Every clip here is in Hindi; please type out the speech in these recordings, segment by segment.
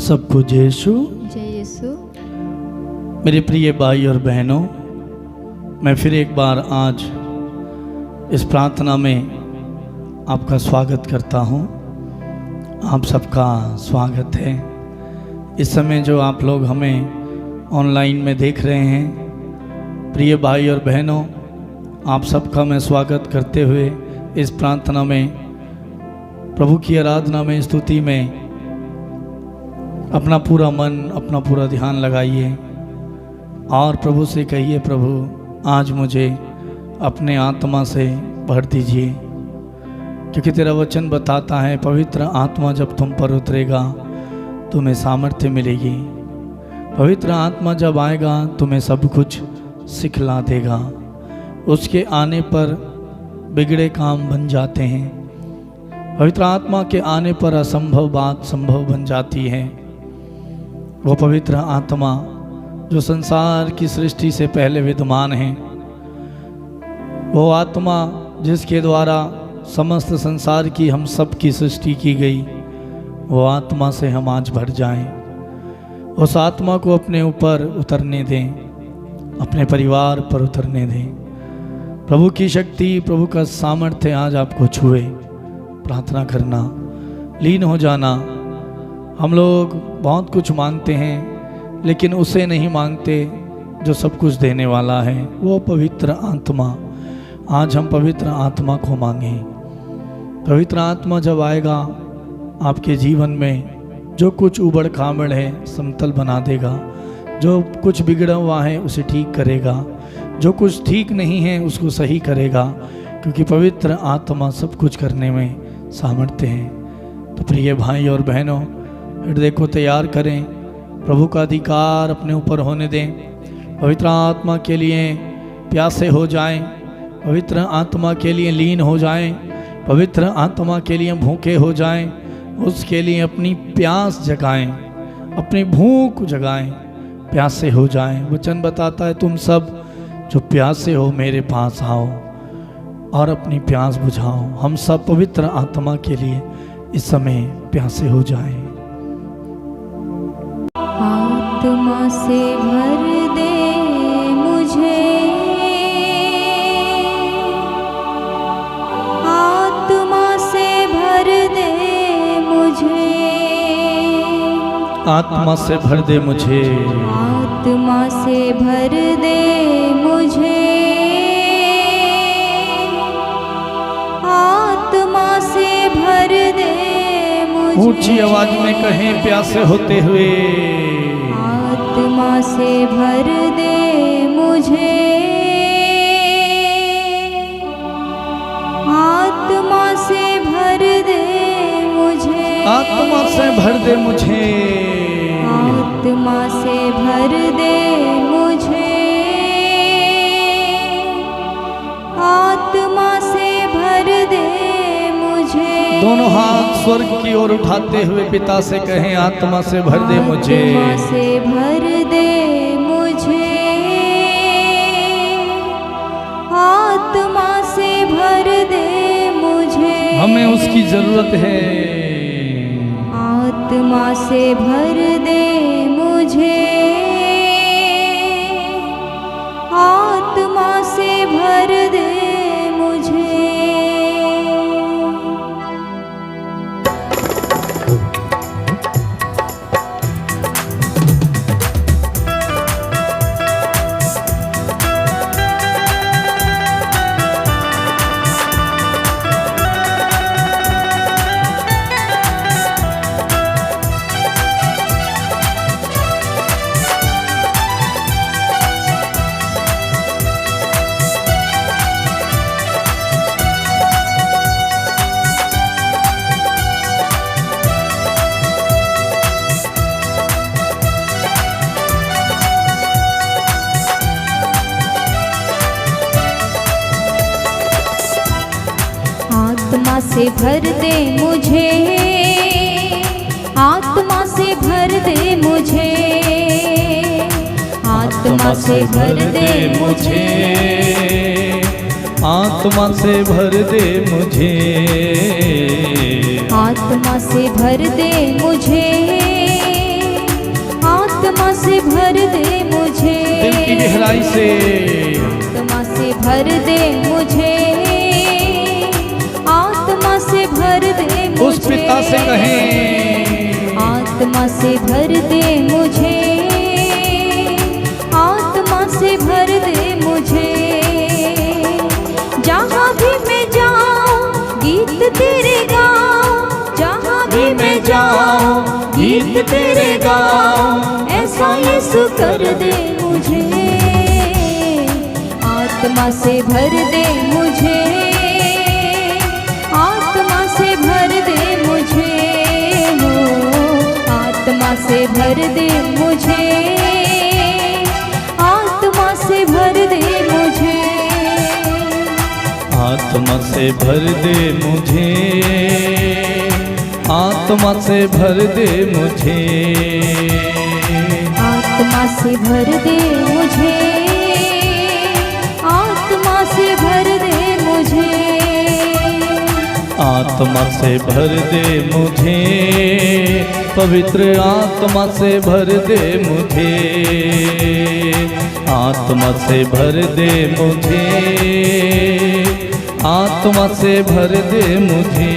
सबको जय यीशु। जय यीशु। मेरे प्रिय भाई और बहनों, मैं फिर एक बार आज इस प्रार्थना में आपका स्वागत करता हूं। आप सबका स्वागत है। इस समय जो आप लोग हमें ऑनलाइन में देख रहे हैं, प्रिय भाई और बहनों, आप सबका मैं स्वागत करते हुए इस प्रार्थना में, प्रभु की आराधना में, स्तुति में अपना पूरा मन, अपना पूरा ध्यान लगाइए और प्रभु से कहिए, प्रभु आज मुझे अपने आत्मा से भर दीजिए, क्योंकि तेरा वचन बताता है पवित्र आत्मा जब तुम पर उतरेगा तुम्हें सामर्थ्य मिलेगी। पवित्र आत्मा जब आएगा तुम्हें सब कुछ सिखला देगा। उसके आने पर बिगड़े काम बन जाते हैं। पवित्र आत्मा के आने पर असंभव बात संभव बन जाती है। वो पवित्र आत्मा जो संसार की सृष्टि से पहले विद्यमान है, वो आत्मा जिसके द्वारा समस्त संसार की हम सब की सृष्टि की गई, वो आत्मा से हम आज भर जाएं। उस आत्मा को अपने ऊपर उतरने दें, अपने परिवार पर उतरने दें। प्रभु की शक्ति, प्रभु का सामर्थ्य आज आपको छुए। प्रार्थना करना, लीन हो जाना। हम लोग बहुत कुछ मांगते हैं, लेकिन उसे नहीं मांगते जो सब कुछ देने वाला है, वो पवित्र आत्मा। आज हम पवित्र आत्मा को मांगें। पवित्र आत्मा जब आएगा आपके जीवन में, जो कुछ उबड़ खाबड़ है समतल बना देगा, जो कुछ बिगड़ा हुआ है उसे ठीक करेगा, जो कुछ ठीक नहीं है उसको सही करेगा, क्योंकि पवित्र आत्मा सब कुछ करने में सामर्थ्य है। तो प्रिय भाई और बहनों, हृदय को तैयार करें, प्रभु का अधिकार अपने ऊपर होने दें। पवित्र आत्मा के लिए प्यासे हो जाएं, पवित्र आत्मा के लिए लीन हो जाएं, पवित्र आत्मा के लिए भूखे हो जाएं, उसके लिए अपनी प्यास जगाएं, अपनी भूख जगाएं, प्यासे हो जाएं। वचन बताता है, तुम सब जो प्यासे हो मेरे पास आओ और अपनी प्यास बुझाओ। हम सब पवित्र आत्मा के लिए इस समय प्यासे हो जाएं। आत्मा से भर दे मुझे, आत्मा से भर दे मुझे, आत्मा से भर दे मुझे, आत्मा से भर दे मुझे, आत्मा से भर दे मुझे। ऊंची आवाज में कहें प्यासे होते हुए, आत्मा से भर दे मुझे, आत्मा से भर दे मुझे, आत्मा से भर दे मुझे, आत्मा से भर दे मुझे, आत्मा से भर दे मुझे। दोनों हाथ स्वर्ग की ओर उठाते हुए पिता से कहें, आत्मा से भर दे मुझे, आत्मा से भर दे मुझे, आत्मा से भर दे मुझे। हमें उसकी जरूरत है। आत्मा से भर दे मुझे, आत्मा से भर दे मुझे। आत्मा से भर दे मुझे, आत्मा से भर दे मुझे, आत्मा से भर दे मुझे, आत्मा से भर दे मुझे, आत्मा से भर दे मुझे, आत्मा से भर दे मुझे, दिल की गहराई से आत्मा से भर दे मुझे, आत्मा से भर दे मुझे। उस पिता से कहें आत्मा से भर दे मुझे, आत्मा से भर दे मुझे। जहाँ भी मैं जाऊँ गीत तेरे गाऊँ, जहाँ भी मैं जाऊँ गीत तेरे गाऊँ। ऐसा यीशु कर दे मुझे, आत्मा से भर दे मुझे, आत्मा से भर दे मुझे, हो आत्मा से भर दे मुझे, आत्मा से भर दे मुझे। आत्मा से भर दे मुझे, आत्मा से भर दे मुझे, आत्मा से भर दे मुझे, आत्मा से भर दे मुझे, आत्मा से भर दे मुझे, पवित्र आत्मा से भर दे मुझे, आत्मा से भर दे मुझे, आत्मा से भर दे मुझे।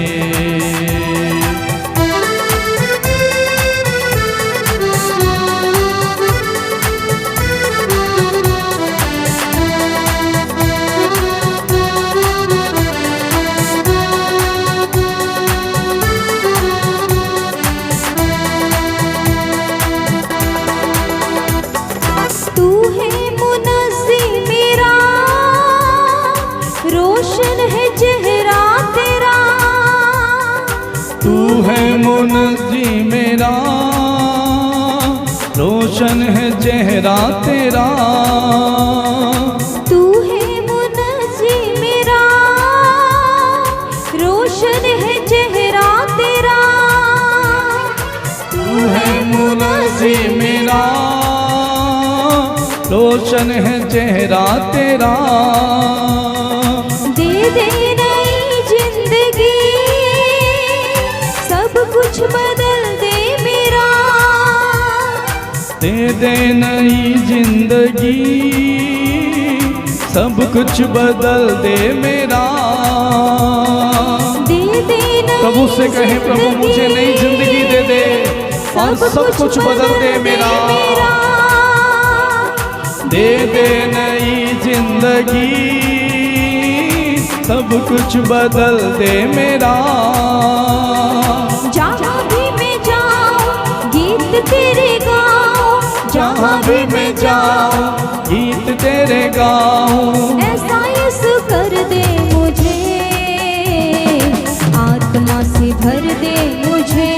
तू है मुनस्सी मेरा, रोशन है चेहरा तेरा। तू है मुनस्सी मेरा, रोशन है चेहरा तेरा। तू है मुनस्सी मेरा, रोशन है चेहरा तेरा। तू है मुनस्सी मेरा, रोशन है चेहरा तेरा। दे दे नई जिंदगी, सब कुछ बदल दे मेरा। दे दे नई जिंदगी, सब कुछ बदल दे मेरा। दे दे नई प्रभु से कहें, प्रभु मुझे नई जिंदगी दे दे और सब कुछ बदल दे मेरा। दे दे नई जिंदगी, सब कुछ बदल दे मेरा। जहाँ भी मैं जाऊँ गीत तेरे गाऊँ, जहाँ भी मैं जाऊँ गीत तेरे गाऊँ। ऐसा यीशु कर दे मुझे, आत्मा से भर दे मुझे,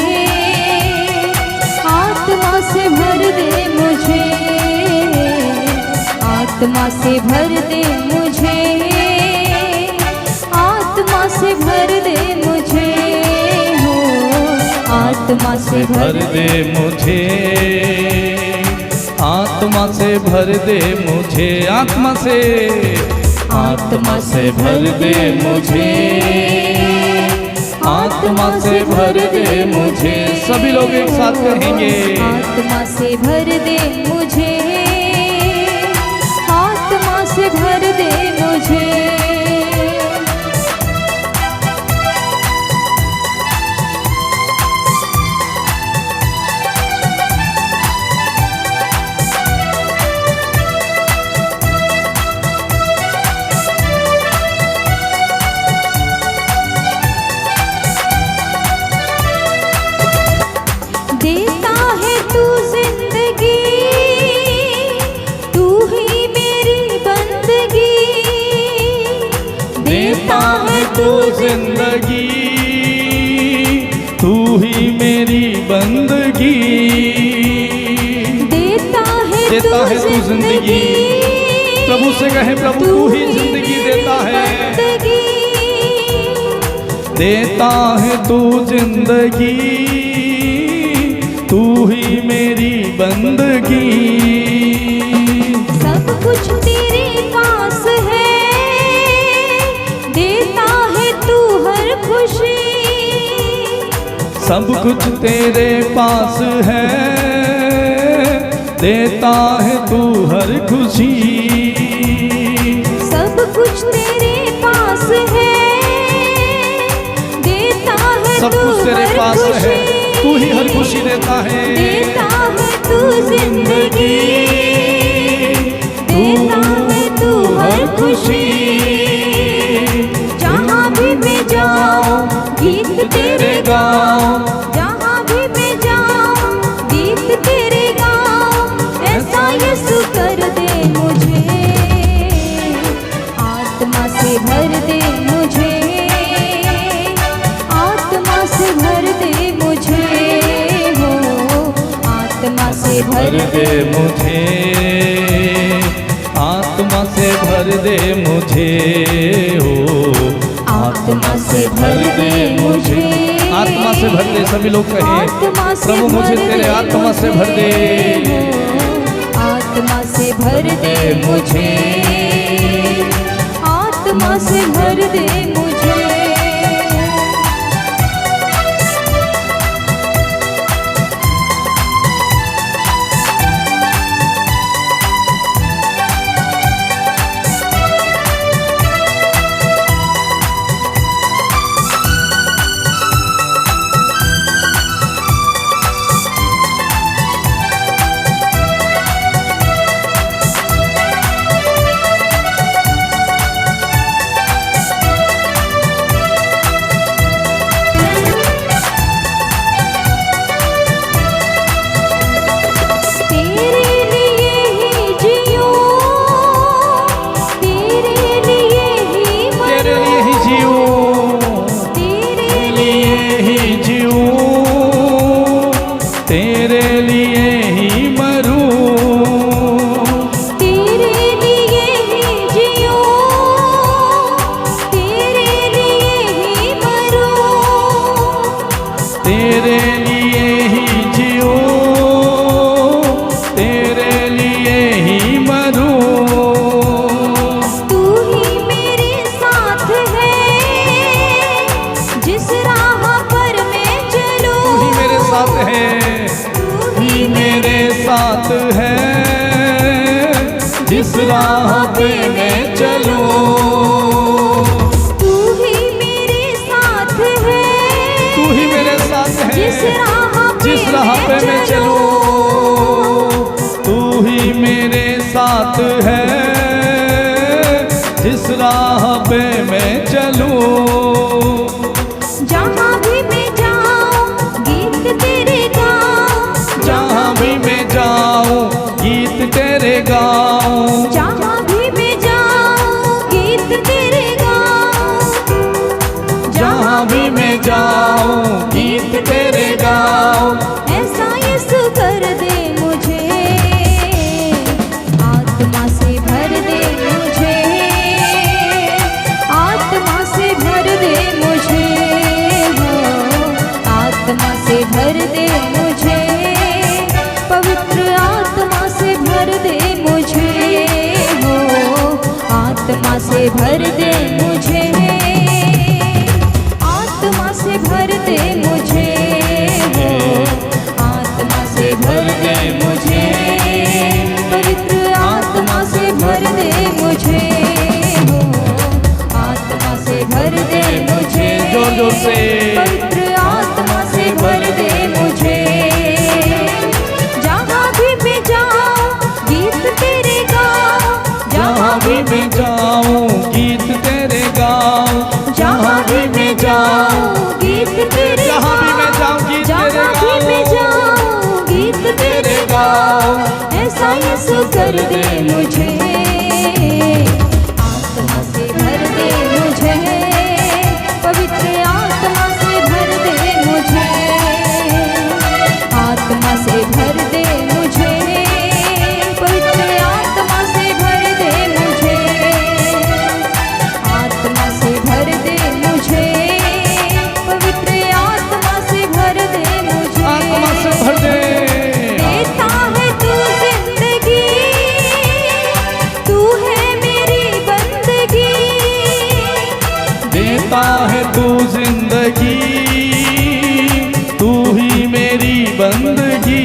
आत्मा से भर दे मुझे, आत्मा से भर दे मुझे, आत्मा से भर दे मुझे, हो आत्मा से भर दे मुझे, आत्मा से भर दे मुझे, आत्मा से, आत्मा से भर दे मुझे, आत्मा से भर दे मुझे। सभी लोग एक साथ कहेंगे, आत्मा से भर दे मुझे, आत्मा से भर दे मुझे। देता है तू जिंदगी, तू ही मेरी बंदगी। देता है तू जिंदगी, तू ही मेरी बंदगी। देता है तू जिंदगी, प्रभु से कहे, प्रभु तू ही जिंदगी देता है। देता है तू जिंदगी, तू ही मेरी बंदगी। सब कुछ तेरे पास है, देता है तू हर खुशी। सब कुछ तेरे पास है, देता है तू हर खुशी। सब कुछ तेरे पास है, देता है सब तू कुछ तेरे हर पास खुशी। है, तू ही हर खुशी देता है। देता है तू जिंदगी, देता है तू हर खुशी। जहाँ भी मैं जाऊँ गीत तेरे गाऊँ, जहाँ भी मैं जाऊँ गीत तेरे गाऊँ। ऐसा यीशु कर दे मुझे, आत्मा से भर दे मुझे, आत्मा से भर दे मुझे हो, आत्मा से भर दे मुझे, आत्मा से भर दे मुझे हो, आत्मा से भर दे मुझे। आत्मा से भर दे, सभी लोग कहें प्रभु मुझे तेरे आत्मा से भर दे, आत्मा से भर दे मुझे, आत्मा से भर दे मुझे। जिस राह पे मैं चलूं, तू ही मेरे साथ है, तू ही मेरे साथ है। जिस राह पे मैं चलूं, तू ही मेरे साथ है। जिस राह पे मैं चलूं, जहाँ भी मैं जाऊँ गीत तेरे गाऊँ, जहाँ भी मैं जाऊँ गीत तेरे गाऊँ, जहाँ भी मैं जाऊँ गीत तेरे गाऊँ, जहाँ भी मैं जाऊँ गीत तेरे गाऊँ। ऐसा यीशु कर दे मुझे, आत्मा से भर दे मुझे, आत्मा से भर दे मुझे हो, आत्मा से भर दे मुझे, पवित्र आत्मा से भर दे मुझे हो, आत्मा से भर दे मुझे, आत्मा से भर दे मुझे हो, आत्मा से भर दे मुझे, पवित्र आत्मा से भर दे मुझे हो, आत्मा से भर दे मुझे, जोर जोर से पवित्र आत्मा से भर दे मुझे। जहाँ भी मैं जाऊँ गीत तेरे गाऊँ, जहाँ भी मैं जाऊँ गीत तेरे गाऊँ, जहाँ भी मैं जाऊँ गीत तेरे जहाँ भी मैं जाऊँ गीत जहाँ भी मैं जाऊँ गीत तेरे गाऊँ। ऐसा यीशु कर दे मुझे, आत्मा से भर दे मुझे, पवित्र आत्मा से भर दे मुझे, आत्मा से भर दे मुझे, पवित्र आत्मा से भर दे मुझे, आत्मा से भर दे मुझे, पवित्र आत्मा से भर दे मुझे, आत्मा से भर दे। देता है तू जिंदगी, तू है मेरी बंदगी, देता है तू जिंदगी, तू ही मेरी बंदगी।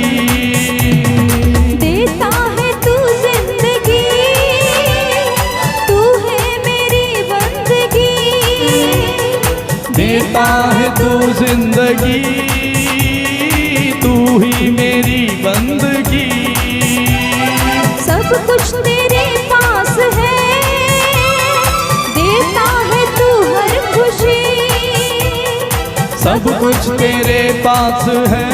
सब कुछ तेरे पास है,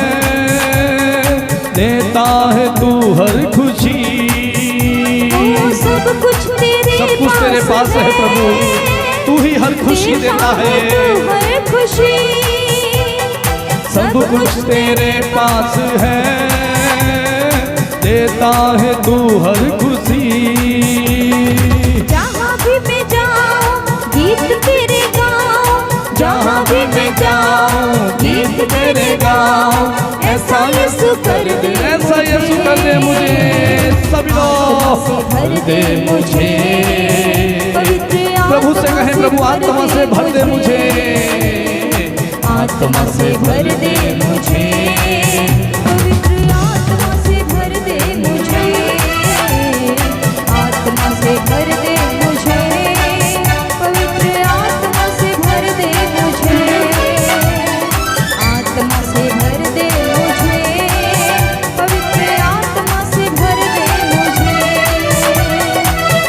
देता है तू हर खुशी। सब कुछ तेरे पास है प्रभु, तू ही हर खुशी देता है। हर खुशी सब कुछ तेरे पास है, देता है तू हर खुशी। जहाँ भी मैं जाऊँ गीत तेरे गाऊँ, जहाँ भी मैं जाऊँ गीत तेरे गाऊँ। ऐसा यीशु कर दे, ऐसा यीशु कर दे मुझे। सभी लोग भर दे मुझे, प्रभु से कहें, प्रभु आत्मा से भर दे मुझे, आत्मा से भर दे मुझे, पवित्र आत्मा से भर दे मुझे, आत्मा से भर दे मुझे, पवित्र आत्मा से भर दे मुझे, आत्मा से भर दे मुझे, पवित्र आत्मा से भर दे मुझे।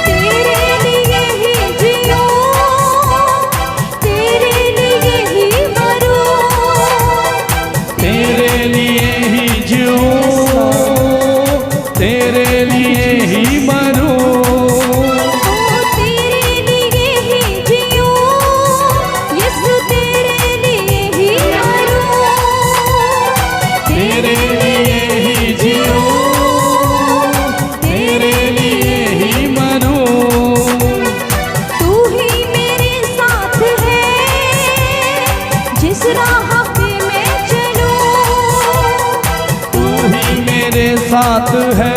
तेरे लिए ही जियो, तेरे लिए ही मरूं, तेरे लिए ही जीऊं, तेरे लिए ही मरूं। तेरे लिए ही जियूं, यीशु तेरे लिए ही मरूं, तेरे लिए ही जीऊं, तेरे लिए ही मरूं। तू ही मेरे साथ है, जिस राह पे मैं चलूं, तू ही मेरे साथ है,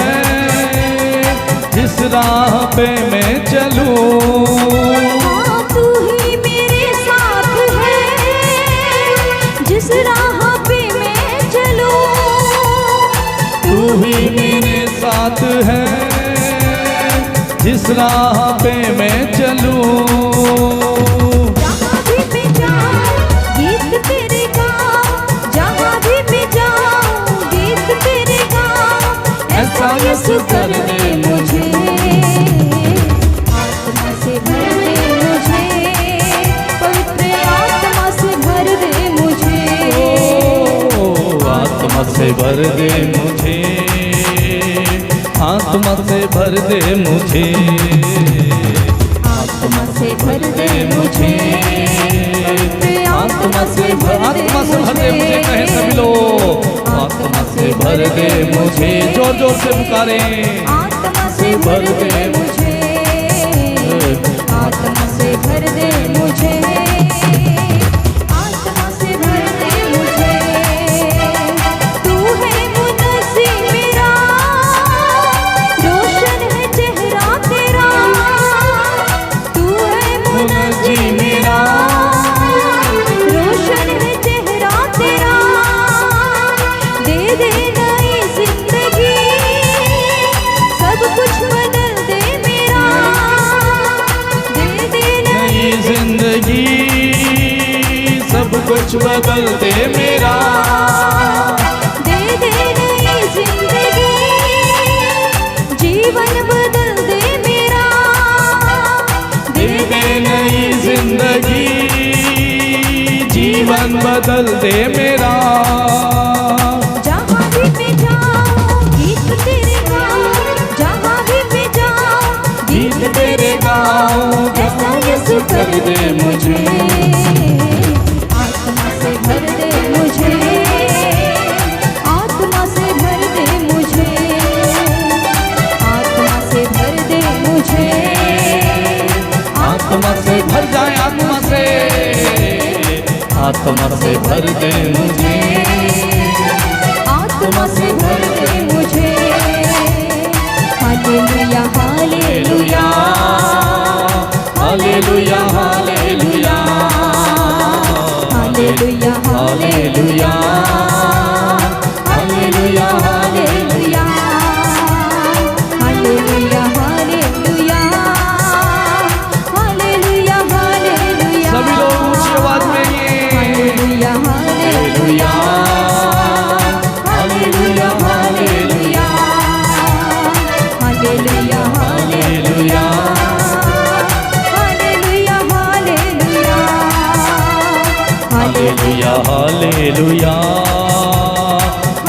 जिस राह पे मैं चलूं। हाँ, तू ही मेरे साथ है, जिस राह पे मैं चलूं, तू ही मेरे साथ है, जिस राह पे मैं चलूं। जहाँ भी मैं जाऊँ गीत तेरे गाऊँ, जहाँ भी मैं जाऊँ गीत तेरे गाऊँ। ऐसा यीशु कर दे मुझे, आत्मा से भर दे मुझे, पवित्र आत्मा से भर दे मुझे, आत्मा से भर दे मुझे, आत्मा से भर दे मुझे, आत्मा से भर दे मुझे, आत्मा से भर दे मुझे। कहे सभी लोग, आत्मा से भर दे मुझे। जोर जोर से पुकारे, आत्मा से भर दे मुझे, आत्मा से भर दे मुझे, आत्मा से भर दे मुझे। तू है मुनस्सी मेरा, रोशन है चेहरा तेरा, तू है मुनस्सी मेरा, रोशन है चेहरा तेरा। दे दे नई जिंदगी, सब कुछ बदल दे मेरा, दे दे नई जिंदगी, सब कुछ बदल दे मेरा। दे दे नई जिंदगी, जीवन बदल दे मेरा, दे दे नई जिंदगी, जीवन बदल दे मेरा। जहाँ भी मैं जाऊँ गीत तेरे गाऊँ, जहाँ भी मैं जाऊँ गीत तेरे गाऊं। ऐसा यीशु कर दे मुझे, आत्मा से भर दे मुझे, आत्मा से भर दे मुझे, आत्मा से भर दे मुझे, आत्मा से भर जाए, आत्मा से, आत्मा से भर दे मुझे, आत्मा से भर दे मुझे। Hallelujah hallelujah, hallelujah hallelujah, hallelujah hallelujah, hallelujah hallelujah, hallelujah hallelujah, hallelujah hallelujah. सभी लोग ऊंची आवाज में ये हालेलुया हालेलुया, हालेलुया, हालेलुया,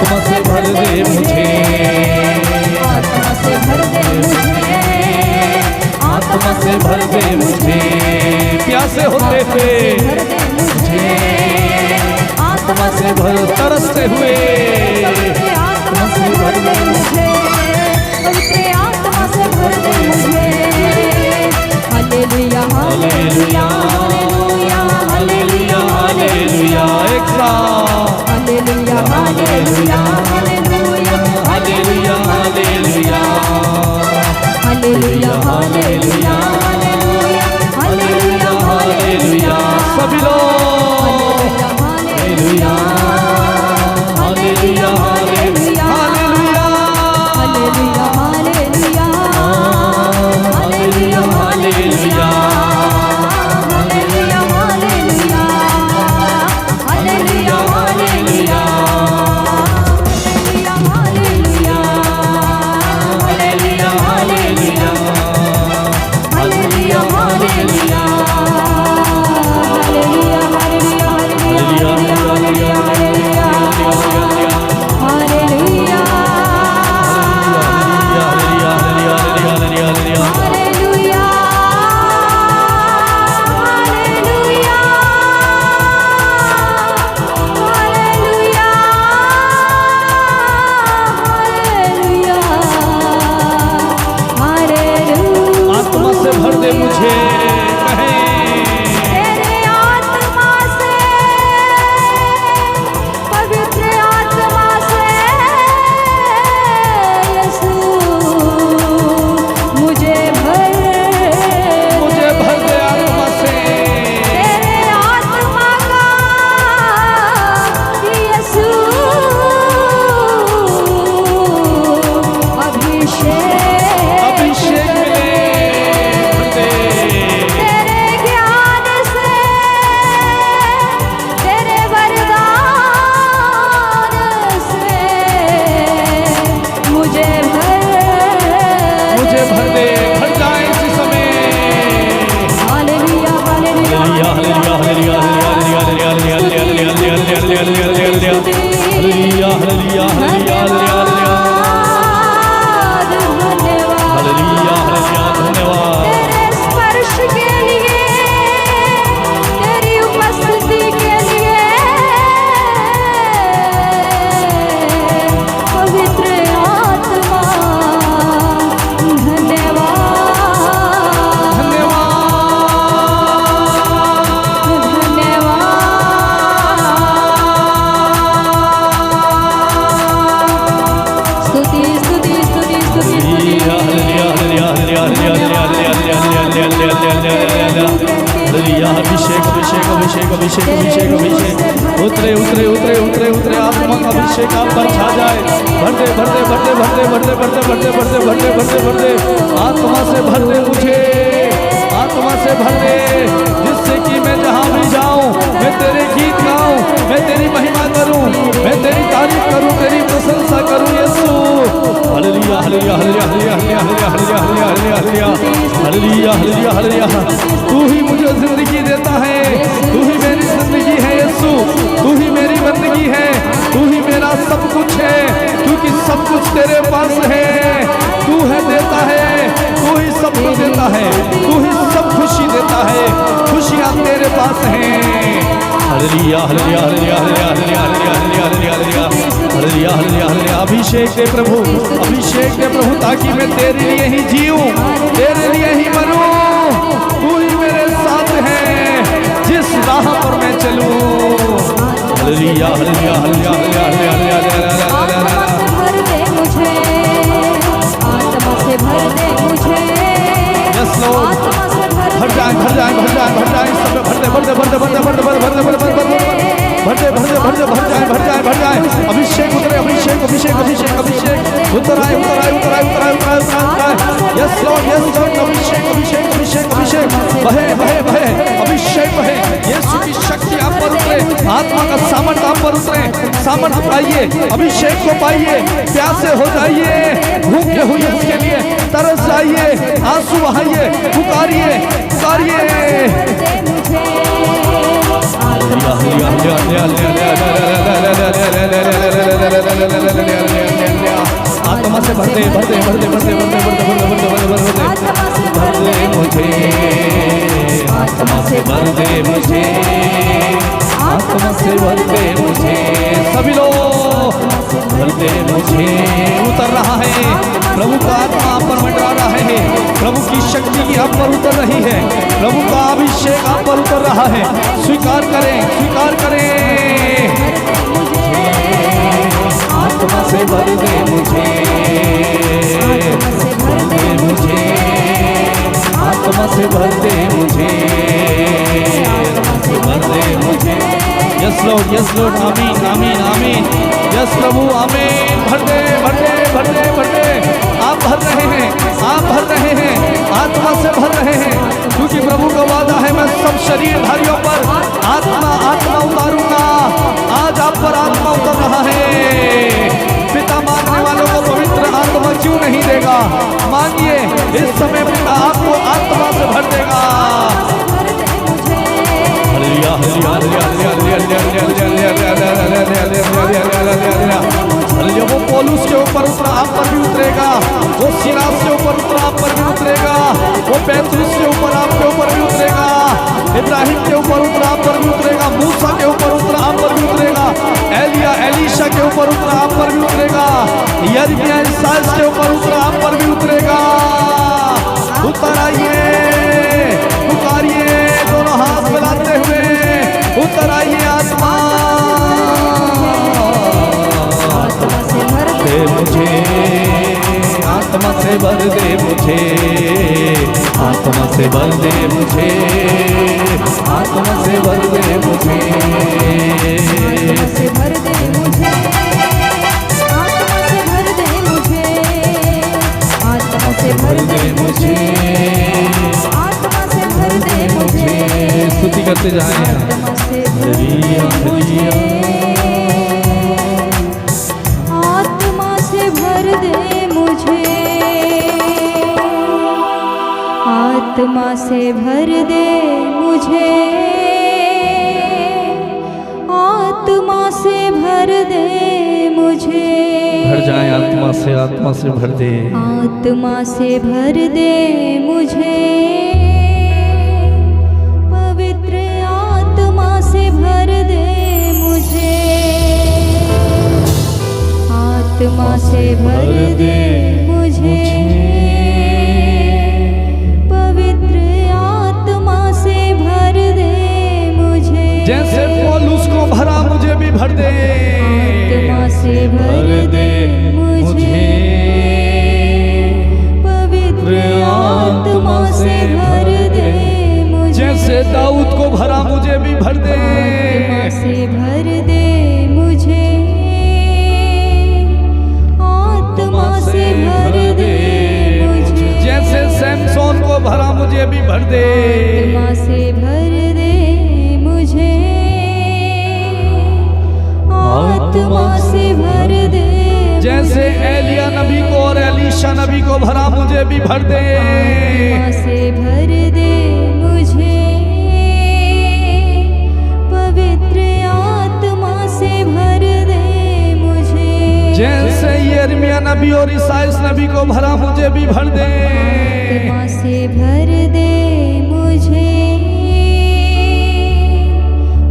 आत्मा से भर दे मुझे, आत्मा से भर दे मुझे, आत्मा से भर दे मुझे। प्यासे होते थे भर दे मुझे, आत्मा से भर, तरसते हुए पवित्र आत्मा से भर दे मुझे, पवित्र आत्मा से भर दे मुझे। Hallelujah hallelujah hallelujah hallelujah hallelujah, एक साथ hallelujah hallelujah hallelujah hallelujah hallelujah hallelujah hallelujah hallelujah hallelujah. सभी लोग hallelujah hallelujah hallelujah hallelujah hallelujah hallelujah hallelujah hallelujah hallelujah hallelujah hallelujah आत्मा से भर दे मुझे, कहें तेरे आत्मा से, पवित्र आत्मा से यीशु मुझे भर दे आत्मा से। तेरे आत्मा का यीशु अभिषेक मिले, तेरे ज्ञान से, तेरे वरदान से मुझे भर दे, भर जाए इसी समय। Hallelujah hallelujah hallelujah hallelujah hallelujah hallelujah hallelujah hallelujah hallelujah hallelujah hallelujah hallelujah, धन्यवाद। तेरे स्पर्श के लिए, तेरी उपस्थिति के लिए, पवित्र आत्मा धन्यवाद धन्यवाद। स्तुति स्तुति स्तुति स्तुति स्तुति। अभिषेक अभिषेक अभिषेक अभिषेक अभिषेक अभिषेक, उतरे उतरे उतरे उतरे उतरे, आत्मा का अभिषेक आप पर छा जाए। भर दे भर दे भर दे भर दे भर दे भर दे भर दे भर दे भर दे भर दे भर दे, आत्मा से भर दे मुझे, आत्मा से भर दे, जिससे कि मैं जहाँ भी जाऊँ मैं तेरे गीत गाऊँ, मैं तेरी महिमा करूँ, मैं तेरी तारीफ करूँ, तेरी प्रशंसा करूँ Yeshu. Hallelujah hallelujah hallelujah hallelujah hallelujah hallelujah hallelujah hallelujah hallelujah. तू ही मुझे जिंदगी देता है, तू ही मेरी जिंदगी है यीशु, तू ही मेरी बंदगी है, तू ही मेरा सब कुछ है, क्योंकि सब कुछ तेरे पास है। तू है देता है, तू ही सब कुछ देता है, तू ही सब खुशी देता है, खुशियाँ तेरे पास हैं। Hallelujah hallelujah hallelujah hallelujah hallelujah hallelujah hallelujah hallelujah hallelujah hallelujah. अभिषेक दे प्रभु, अभिषेक दे प्रभु, ताकि मैं तेरे लिए ही जीऊं, तेरे लिए ही मरूं। तू ही मेरे साथ है, जिस राह पर मैं चलूं। Hallelujah hallelujah hallelujah hallelujah hallelujah आत्मा से भर दे मुझे, आत्मा से भर दे मुझे, यस लॉर्ड। आत्मा से भर जाए भर जाए भर जाए भर जाए, सब में भर दे भर दे भर दे भर दे भर दे भर दे भर दे भर दे भर दे भर दे भर दे भर जाए भर जाए भर जाए। अभिषेक उतरे, अभिषेक अभिषेक अभिषेक अभिषेक, उतर आए उतर आए उतर आए उतर आए उतर आए उतर आए। Yes Lord yes Lord. अभिषेक अभिषेक अभिषेक अभिषेक, बहे बहे बहे, अभिषेक बहे। यीशु की शक्ति आप पर उतरे, आत्मा का सामर्थ्य आप पर उतरे। सामर्थ्य पाइए, अभिषेक को पाइए, प्यासे हो जाइए, भूखे हुए उसके लिए तरस जाइए, आंसू बहाइए, पुकारिए पुकारिए। आत्मा से भर दे, भर दे, भर दे, भर दे, भर दे, भर दे, भर दे, भर दे, भर दे, भर दे मुझे, आत्मा से भर दे मुझे, आत्मा से भर दे मुझे। सभी लोग भर दे मुझे। उतर रहा है प्रभु का आत्मा आप पर मंडरा रहा है, प्रभु की शक्ति की आप पर उतर रही है, प्रभु का अभिषेक आप पर उतर रहा है। स्वीकार करें, स्वीकार करें। आत्मा से भर दे मुझे, भर दे मुझे, आत्मा से भर दे मुझे, भर दे मुझे। यस लॉर्ड, यस लॉर्ड, आमीन, आमीन, आमीन। यस प्रभु, आमीन। भर दे, भर दे, भर दे, भर दे। आप भर रहे हैं, आप भर रहे हैं, आत्मा से भर रहे हैं, क्योंकि प्रभु का वादा है मैं सब शरीरधारियों पर आत्मा आत्मा उतारूंगा। आज आप पर आत्मा उतर रहा है। पिता मांगने वालों को पवित्र आत्मा क्यों नहीं देगा? मांगिए, इस समय पिता आपको आत्मा से भर देगा। हालेलुया, हालेलुया, हालेलुया, वो पौलुस के ऊपर उतरा, आप पर भी उतरेगा। वो सिलास के ऊपर उतरा, आप पर भी उतरेगा। वो पेतरुस के ऊपर, आपके ऊपर भी उतरेगा। इब्राहिम के ऊपर उतरा, आप पर भी उतरेगा। मूसा के ऊपर उतरा, आप पर भी उतरेगा। एलिया एलीशा के ऊपर उतरा, आप पर भी उतरेगा। यिर्मयाह इसायाह के ऊपर उतरा, आप पर भी उतरेगा। उतर आइए, पुकारिए दोनों हाथ मिलाते हुए, उतर आइए। आत्मा दे मुझे, आत्मा से भर दे मुझे, आत्मा से भर दे मुझे, आत्मा से भर दे मुझे, से भर दे मुझे, आत्मा से भर दे मुझे, आत्मा से भर दे मुझे, आत्मा से भर दे मुझे। स्तुति करते जाएं। आत्मा से भर दे मुझे, आत्मा से भर दे मुझे, आत्मा से भर दे मुझे, आत्मा से भर दे मुझे। भर जाए आत्मा से, आत्मा से भर दे, आत्मा से भर दे मुझे, पवित्र आत्मा से भर दे मुझे, आत्मा से भर दे मुझे, पवित्र आत्मा से भर दे मुझे। जैसे पौलुस को भरा मुझे भी भर दे, आत्मा से भर दे मुझे, पवित्र आत्मा से भर दे मुझे। जैसे दाऊद को भरा मुझे भी भर दे, आत्मा से भर दे मुझे, आत्मा से भर दे मुझे। जैसे सैमसोन को भरा मुझे भी भर दे, आत्मा से भर दे मुझे, आत्मा से भर दे। जैसे एलिया नबी को और एलीशा नबी को भरा मुझे भी भर दे, आत्मा से भर दे मुझे, पवित्र आत्मा से भर दे मुझे। जैसे यिर्मयाह नबी और इसायाह नबी को भरा मुझे भी भर दे, आत्मा से भर दे मुझे,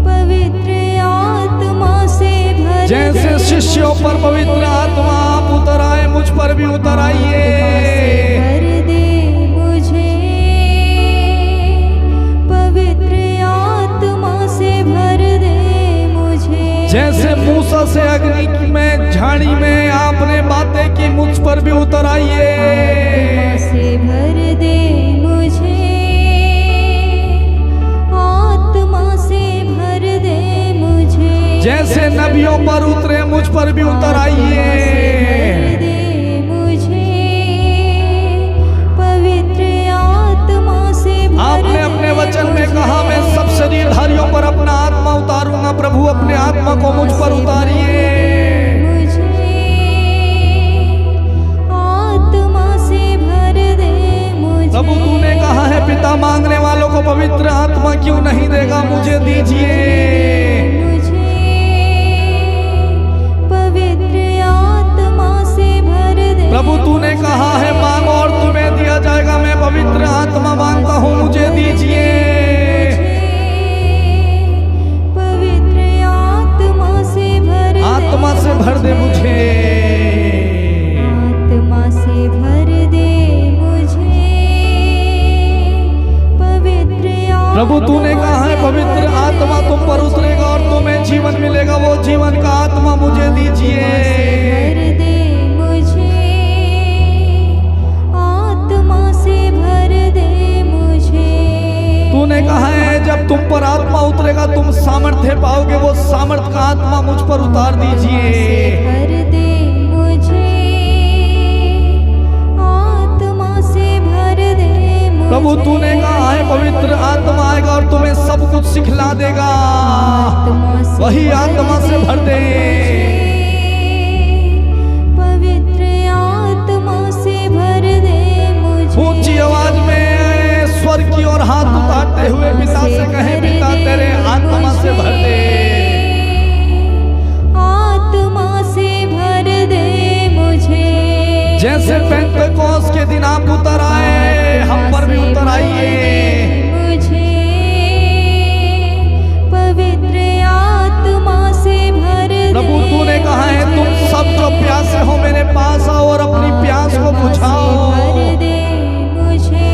पवित्र आत्मा से भर। जैसे शिष्यों पर पवित्र आत्मा आप उतर आए, मुझ पर भी उतर आइए। भर दे मुझे, पवित्र आत्मा से भर दे मुझे। जैसे मूसा से अग्नि में झाड़ी में आपने बातें की, मुझ पर भी उतर आइए। आत्मा से भर दे मुझे, आत्मा से भर दे मुझे। जैसे नबियों पर उतरे, मुझ पर भी उतर आइए। भर दे मुझे, पवित्र आत्मा से भर आपने अपने वचन में कहा मैं सब शरीरधारियों पर अपना आत्मा उतारूंगा। प्रभु अपने आत्मा को मुझ पर उतारिए। मुझे, आत्मा से भर दे मुझे। प्रभु तूने कहा है पिता मांगने वालों को पवित्र आत्मा क्यों नहीं देगा, मुझे दीजिए। पाओगे वो सामर्थ का आत्मा मुझ पर उतार दीजिए। भर दे मुझे, आत्मा से भर दे मुझे। प्रभु तूने कहा है पवित्र आत्मा आएगा और तुम्हें सब कुछ सिखला देगा। वही आत्मा से भर दे, पवित्र आत्मा से भर दे मुझे। ऊंची आवाज में स्वर की ओर हाथ उठाते हुए पिता से कहे, पिता तेरे आत्मा से भर दे, आत्मा से भर दे मुझे। जैसे पेंटेकोस्त के दिन आप उतर आए, हम पर भी उतर आइए। मुझे पवित्र आत्मा से भर दे। प्रभु तूने कहा है तुम सब जो प्यासे हो मेरे पास आओ और अपनी प्यास को बुझाओ। भर दे मुझे,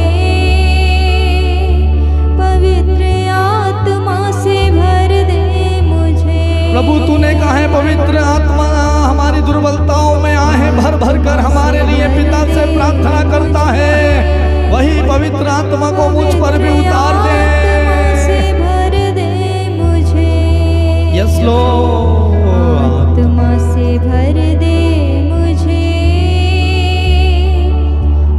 पवित्र आत्मा से भर दे मुझे। प्रभु तूने कहा है पवित्र आत्मा हमारी दुर्बलताओं में आहे भर भर कर हमारे लिए पिता से प्रार्थना करता है। वही पवित्र आत्मा को मुझ पर भी उतार दे। से भर दे मुझे। यस लॉर्ड, आत्मा से भर दे मुझे,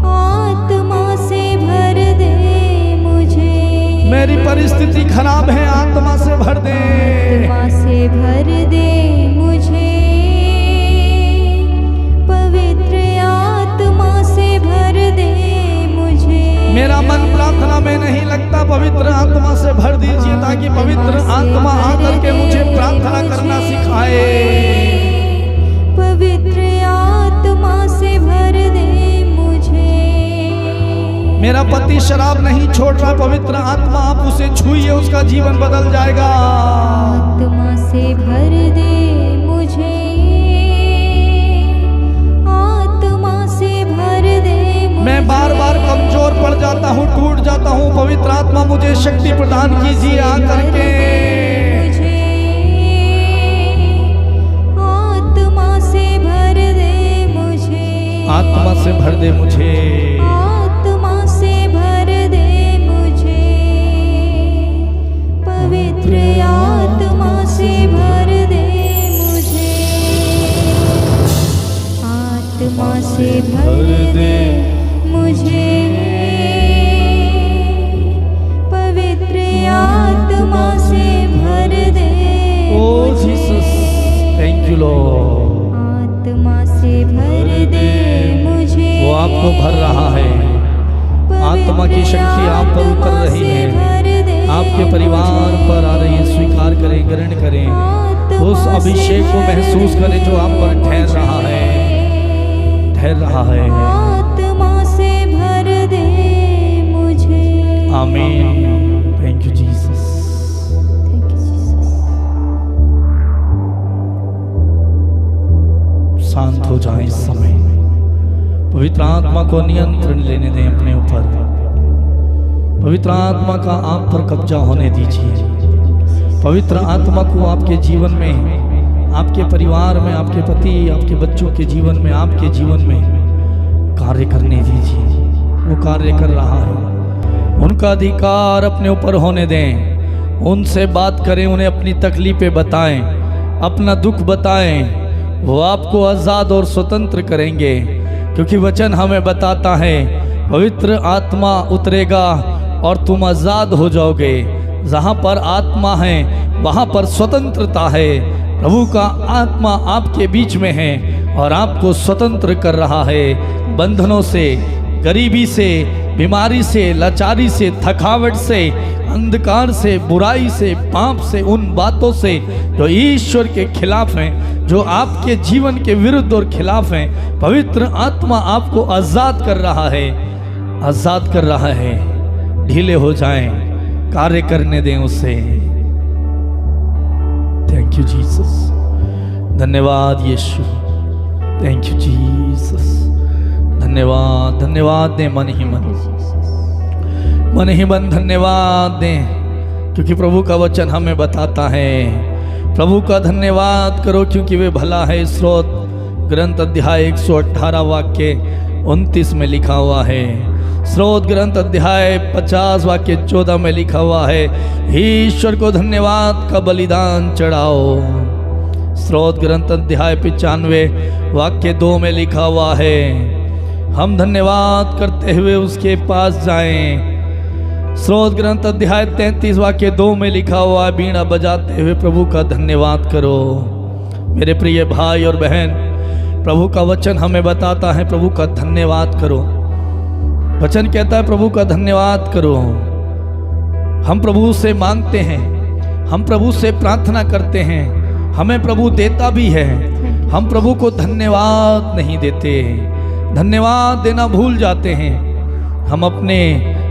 आत्मा से भर दे मुझे। मेरी परिस्थिति खराब है, आत्मा से भर दे। आत्मा से भर दे मुझे, पवित्र आत्मा से भर दे मुझे। मेरा मन प्रार्थना में नहीं लगता, पवित्र आत्मा से भर दीजिए ताकि पवित्र आत्मा आकर के मुझे प्रार्थना करना सिखाए। पवित्र आत्मा से भर दे मुझे। मेरा पति शराब नहीं छोड़ रहा, पवित्र आत्मा आप उसे छूइए, उसका जीवन बदल जाएगा। आत्मा से भर दे मुझे, आत्मा से भर दे मुझे। मैं बार बार कमजोर पड़ जाता हूँ, टूट जाता हूँ, पवित्र आत्मा मुझे शक्ति प्रदान कीजिए आकर के। मुझे आत्मा से भर दे मुझे, आत्मा से भर दे मुझे। आत्मा से भर दे मुझे, पवित्र आत्मा से भर दे मुझे। आत्मा से भर दे मुझे, पवित्र आत्मा से भर दे ओ जीसस, थैंक यू लॉर्ड। आत्मा से भर दे मुझे। वो आपको भर रहा है, आत्मा की शक्ति आप पर उतर रही है, आपके परिवार पर आ रही है। स्वीकार करें, ग्रहण करें, उस अभिषेक को महसूस करें जो आप पर ठहर रहा है, ठहर रहा है। आत्मा से भर दे मुझे। आमीन, thank you Jesus. Thank you Jesus. शांत हो जाए इस समय, पवित्र आत्मा को नियंत्रण लेने दें अपने ऊपर। पवित्र आत्मा का आप पर कब्जा होने दीजिए। पवित्र आत्मा को आपके जीवन में, आपके परिवार में, आपके पति, आपके बच्चों के जीवन में, आपके जीवन में कार्य करने दीजिए। वो कार्य कर रहा है, उनका अधिकार अपने ऊपर होने दें। उनसे बात करें, उन्हें अपनी तकलीफें बताएं, अपना दुख बताएं। वो आपको आज़ाद और स्वतंत्र करेंगे, क्योंकि वचन हमें बताता है पवित्र आत्मा उतरेगा और तुम आज़ाद हो जाओगे। जहाँ पर आत्मा है वहाँ पर स्वतंत्रता है। प्रभु का आत्मा आपके बीच में है और आपको स्वतंत्र कर रहा है बंधनों से, गरीबी से, बीमारी से, लाचारी से, थकावट से, अंधकार से, बुराई से, पाप से, उन बातों से जो ईश्वर के खिलाफ हैं, जो आपके जीवन के विरुद्ध और खिलाफ हैं। पवित्र आत्मा आपको आज़ाद कर रहा है, आज़ाद कर रहा है। ढीले हो जाएं, कार्य करने दें उसे। थैंक यू जीसस, धन्यवाद यीशु, थैंक यू जीसस, धन्यवाद। धन्यवाद दें मन ही मन, मन ही मन धन्यवाद दें, क्योंकि प्रभु का वचन हमें बताता है। प्रभु का धन्यवाद करो क्योंकि वे भला है। स्रोत ग्रंथ अध्याय 118 वाक्य 29 में लिखा हुआ है, स्रोत ग्रंथ अध्याय 50 वाक्य 14 में लिखा हुआ है, हे ईश्वर को धन्यवाद का बलिदान चढ़ाओ। स्रोत ग्रंथ अध्याय 95 वाक्य 2 में लिखा हुआ है, हम धन्यवाद करते हुए उसके पास जाएं। स्रोत ग्रंथ अध्याय 33 वाक्य 2 में लिखा हुआ है, बीड़ा बजाते हुए प्रभु का धन्यवाद करो। मेरे प्रिय भाई और बहन, प्रभु का वचन हमें बताता है प्रभु का धन्यवाद करो। वचन कहता है प्रभु का धन्यवाद करो। हम प्रभु से मांगते हैं, हम प्रभु से प्रार्थना करते हैं, हमें प्रभु देता भी है, हम प्रभु को धन्यवाद नहीं देते, धन्यवाद देना भूल जाते हैं। हम अपने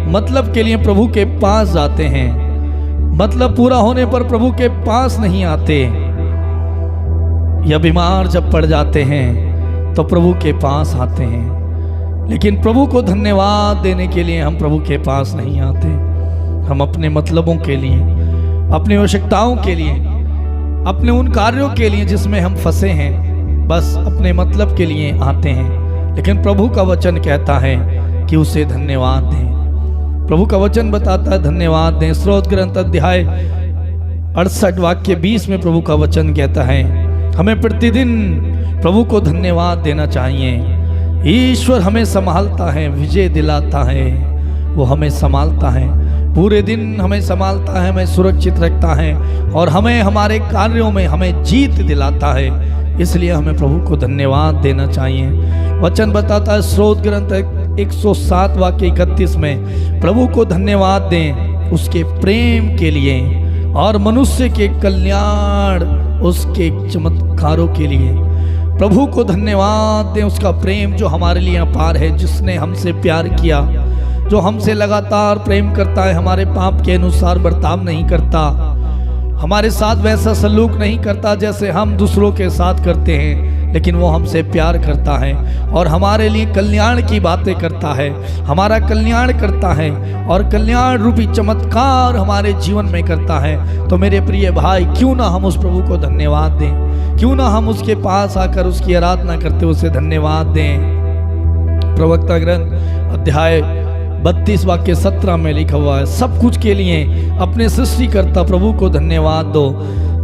मतलब के लिए प्रभु के पास जाते हैं, मतलब पूरा होने पर प्रभु के पास नहीं आते, या बीमार जब पड़ जाते हैं तो प्रभु के पास आते हैं, लेकिन प्रभु को धन्यवाद देने के लिए हम प्रभु के पास नहीं आते। हम अपने मतलबों के लिए, अपनी आवश्यकताओं के लिए, अपने उन कार्यों के लिए जिसमें हम फंसे हैं, बस अपने मतलब के लिए आते हैं। लेकिन प्रभु का वचन कहता है कि उसे धन्यवाद दें। प्रभु का वचन बताता है धन्यवाद दें। स्रोत ग्रंथ अध्याय 68 वाक्य 20 में प्रभु का वचन कहता है, हमें प्रतिदिन प्रभु को धन्यवाद देना चाहिए। ईश्वर हमें संभालता है, विजय दिलाता है, वो हमें संभालता है, पूरे दिन हमें संभालता है, हमें सुरक्षित रखता है और हमें हमारे कार्यों में हमें जीत दिलाता है। इसलिए हमें प्रभु को धन्यवाद देना चाहिए। वचन बताता है स्रोत ग्रंथ 107 वाक्य 31 में, प्रभु को धन्यवाद दें उसके प्रेम के लिए और मनुष्य के कल्याण उसके चमत्कारों के लिए। प्रभु को धन्यवाद दें उसका प्रेम जो हमारे लिए अपार है, जिसने हमसे प्यार किया, जो हमसे लगातार प्रेम करता है, हमारे पाप के अनुसार बर्ताव नहीं करता, हमारे साथ वैसा सलूक नहीं करता जैसे हम दूसरों के साथ करते हैं, लेकिन वो हमसे प्यार करता है और हमारे लिए कल्याण की बातें करता है, हमारा कल्याण करता है और कल्याण रूपी चमत्कार हमारे जीवन में करता है। तो मेरे प्रिय भाई, क्यों ना हम उस प्रभु को धन्यवाद दें, क्यों ना हम उसके पास आकर उसकी आराधना करते उसे धन्यवाद दें। प्रवक्ता ग्रंथ अध्याय 32 वाक्य 17 में लिखा हुआ है, सब कुछ के लिए अपने सृष्टिकर्ता प्रभु को धन्यवाद दो,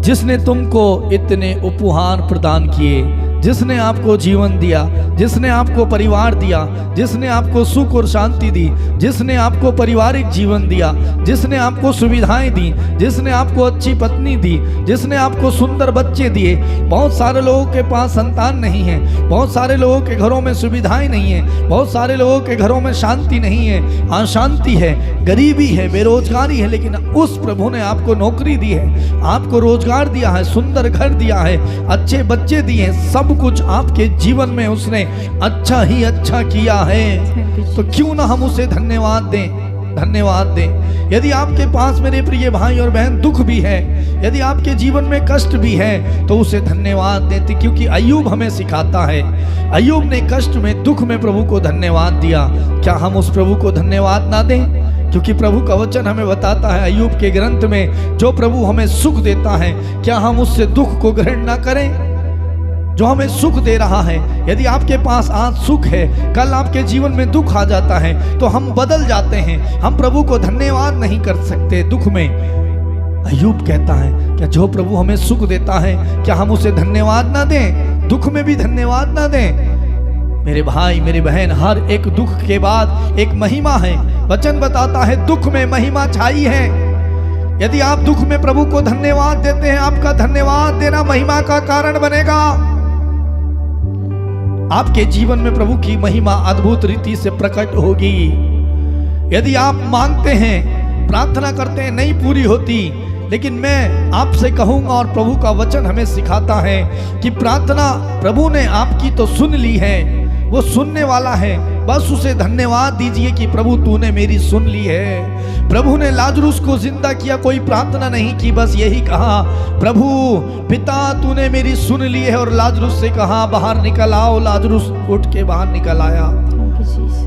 जिसने तुमको इतने उपहार प्रदान किए, जिसने आपको जीवन दिया, जिसने आपको परिवार दिया, जिसने आपको सुख और शांति दी, जिसने आपको पारिवारिक जीवन दिया, जिसने आपको सुविधाएं दी, जिसने आपको अच्छी पत्नी दी, जिसने आपको सुंदर बच्चे दिए। बहुत सारे लोगों के पास संतान नहीं है, बहुत सारे लोगों के घरों में सुविधाएं नहीं है, बहुत सारे लोगों के घरों में शांति नहीं है, अशांति है, गरीबी है, बेरोजगारी है, लेकिन उस प्रभु ने आपको नौकरी दी है, आपको रोजगार दिया है, सुंदर घर दिया है, अच्छे बच्चे दिए हैं, सब कुछ आपके जीवन में उसने अच्छा ही अच्छा किया है। तो क्यों ना हम उसे धन्यवाद दें, धन्यवाद दें। यदि आपके पास मेरे प्रिय भाई और बहन दुख भी है, यदि आपके जीवन में कष्ट भी है, तो उसे धन्यवाद देते, क्योंकि अय्यूब हमें सिखाता है, अय्यूब ने कष्ट में, दुख में प्रभु को धन्यवाद दिया। क्या हम उस प्रभु को धन्यवाद ना दें? क्योंकि प्रभु का वचन हमें बताता है अय्यूब के ग्रंथ में, जो प्रभु हमें सुख देता है, क्या हम उससे दुख को ग्रहण ना करें? जो हमें सुख दे रहा है, यदि आपके पास आज सुख है, कल आपके जीवन में दुख आ जाता है, तो हम बदल जाते हैं, हम प्रभु को धन्यवाद नहीं कर सकते दुख में। अय्यूब कहता है, क्या जो प्रभु हमें सुख देता है, क्या हम उसे धन्यवाद ना दें, दुख में भी धन्यवाद ना दें? मेरे भाई मेरी बहन, हर एक दुख के बाद एक महिमा है। वचन बताता है दुख में महिमा छाई है। यदि आप दुख में प्रभु को धन्यवाद देते हैं, आपका धन्यवाद देना महिमा का कारण बनेगा। आपके जीवन में प्रभु की महिमा अद्भुत रीति से प्रकट होगी। यदि आप मांगते हैं, प्रार्थना करते हैं, नहीं पूरी होती, लेकिन मैं आपसे कहूंगा और प्रभु का वचन हमें सिखाता है कि प्रार्थना प्रभु ने आपकी तो सुन ली है, वो सुनने वाला है, बस उसे धन्यवाद दीजिए कि प्रभु तूने मेरी सुन ली है। प्रभु ने लाजरुस को जिंदा किया, कोई प्रार्थना नहीं की, बस यही कहा, प्रभु पिता तूने मेरी सुन ली है, और लाजरुस से कहा बाहर निकल आओ। लाजरुस उठ के बाहर निकल आया।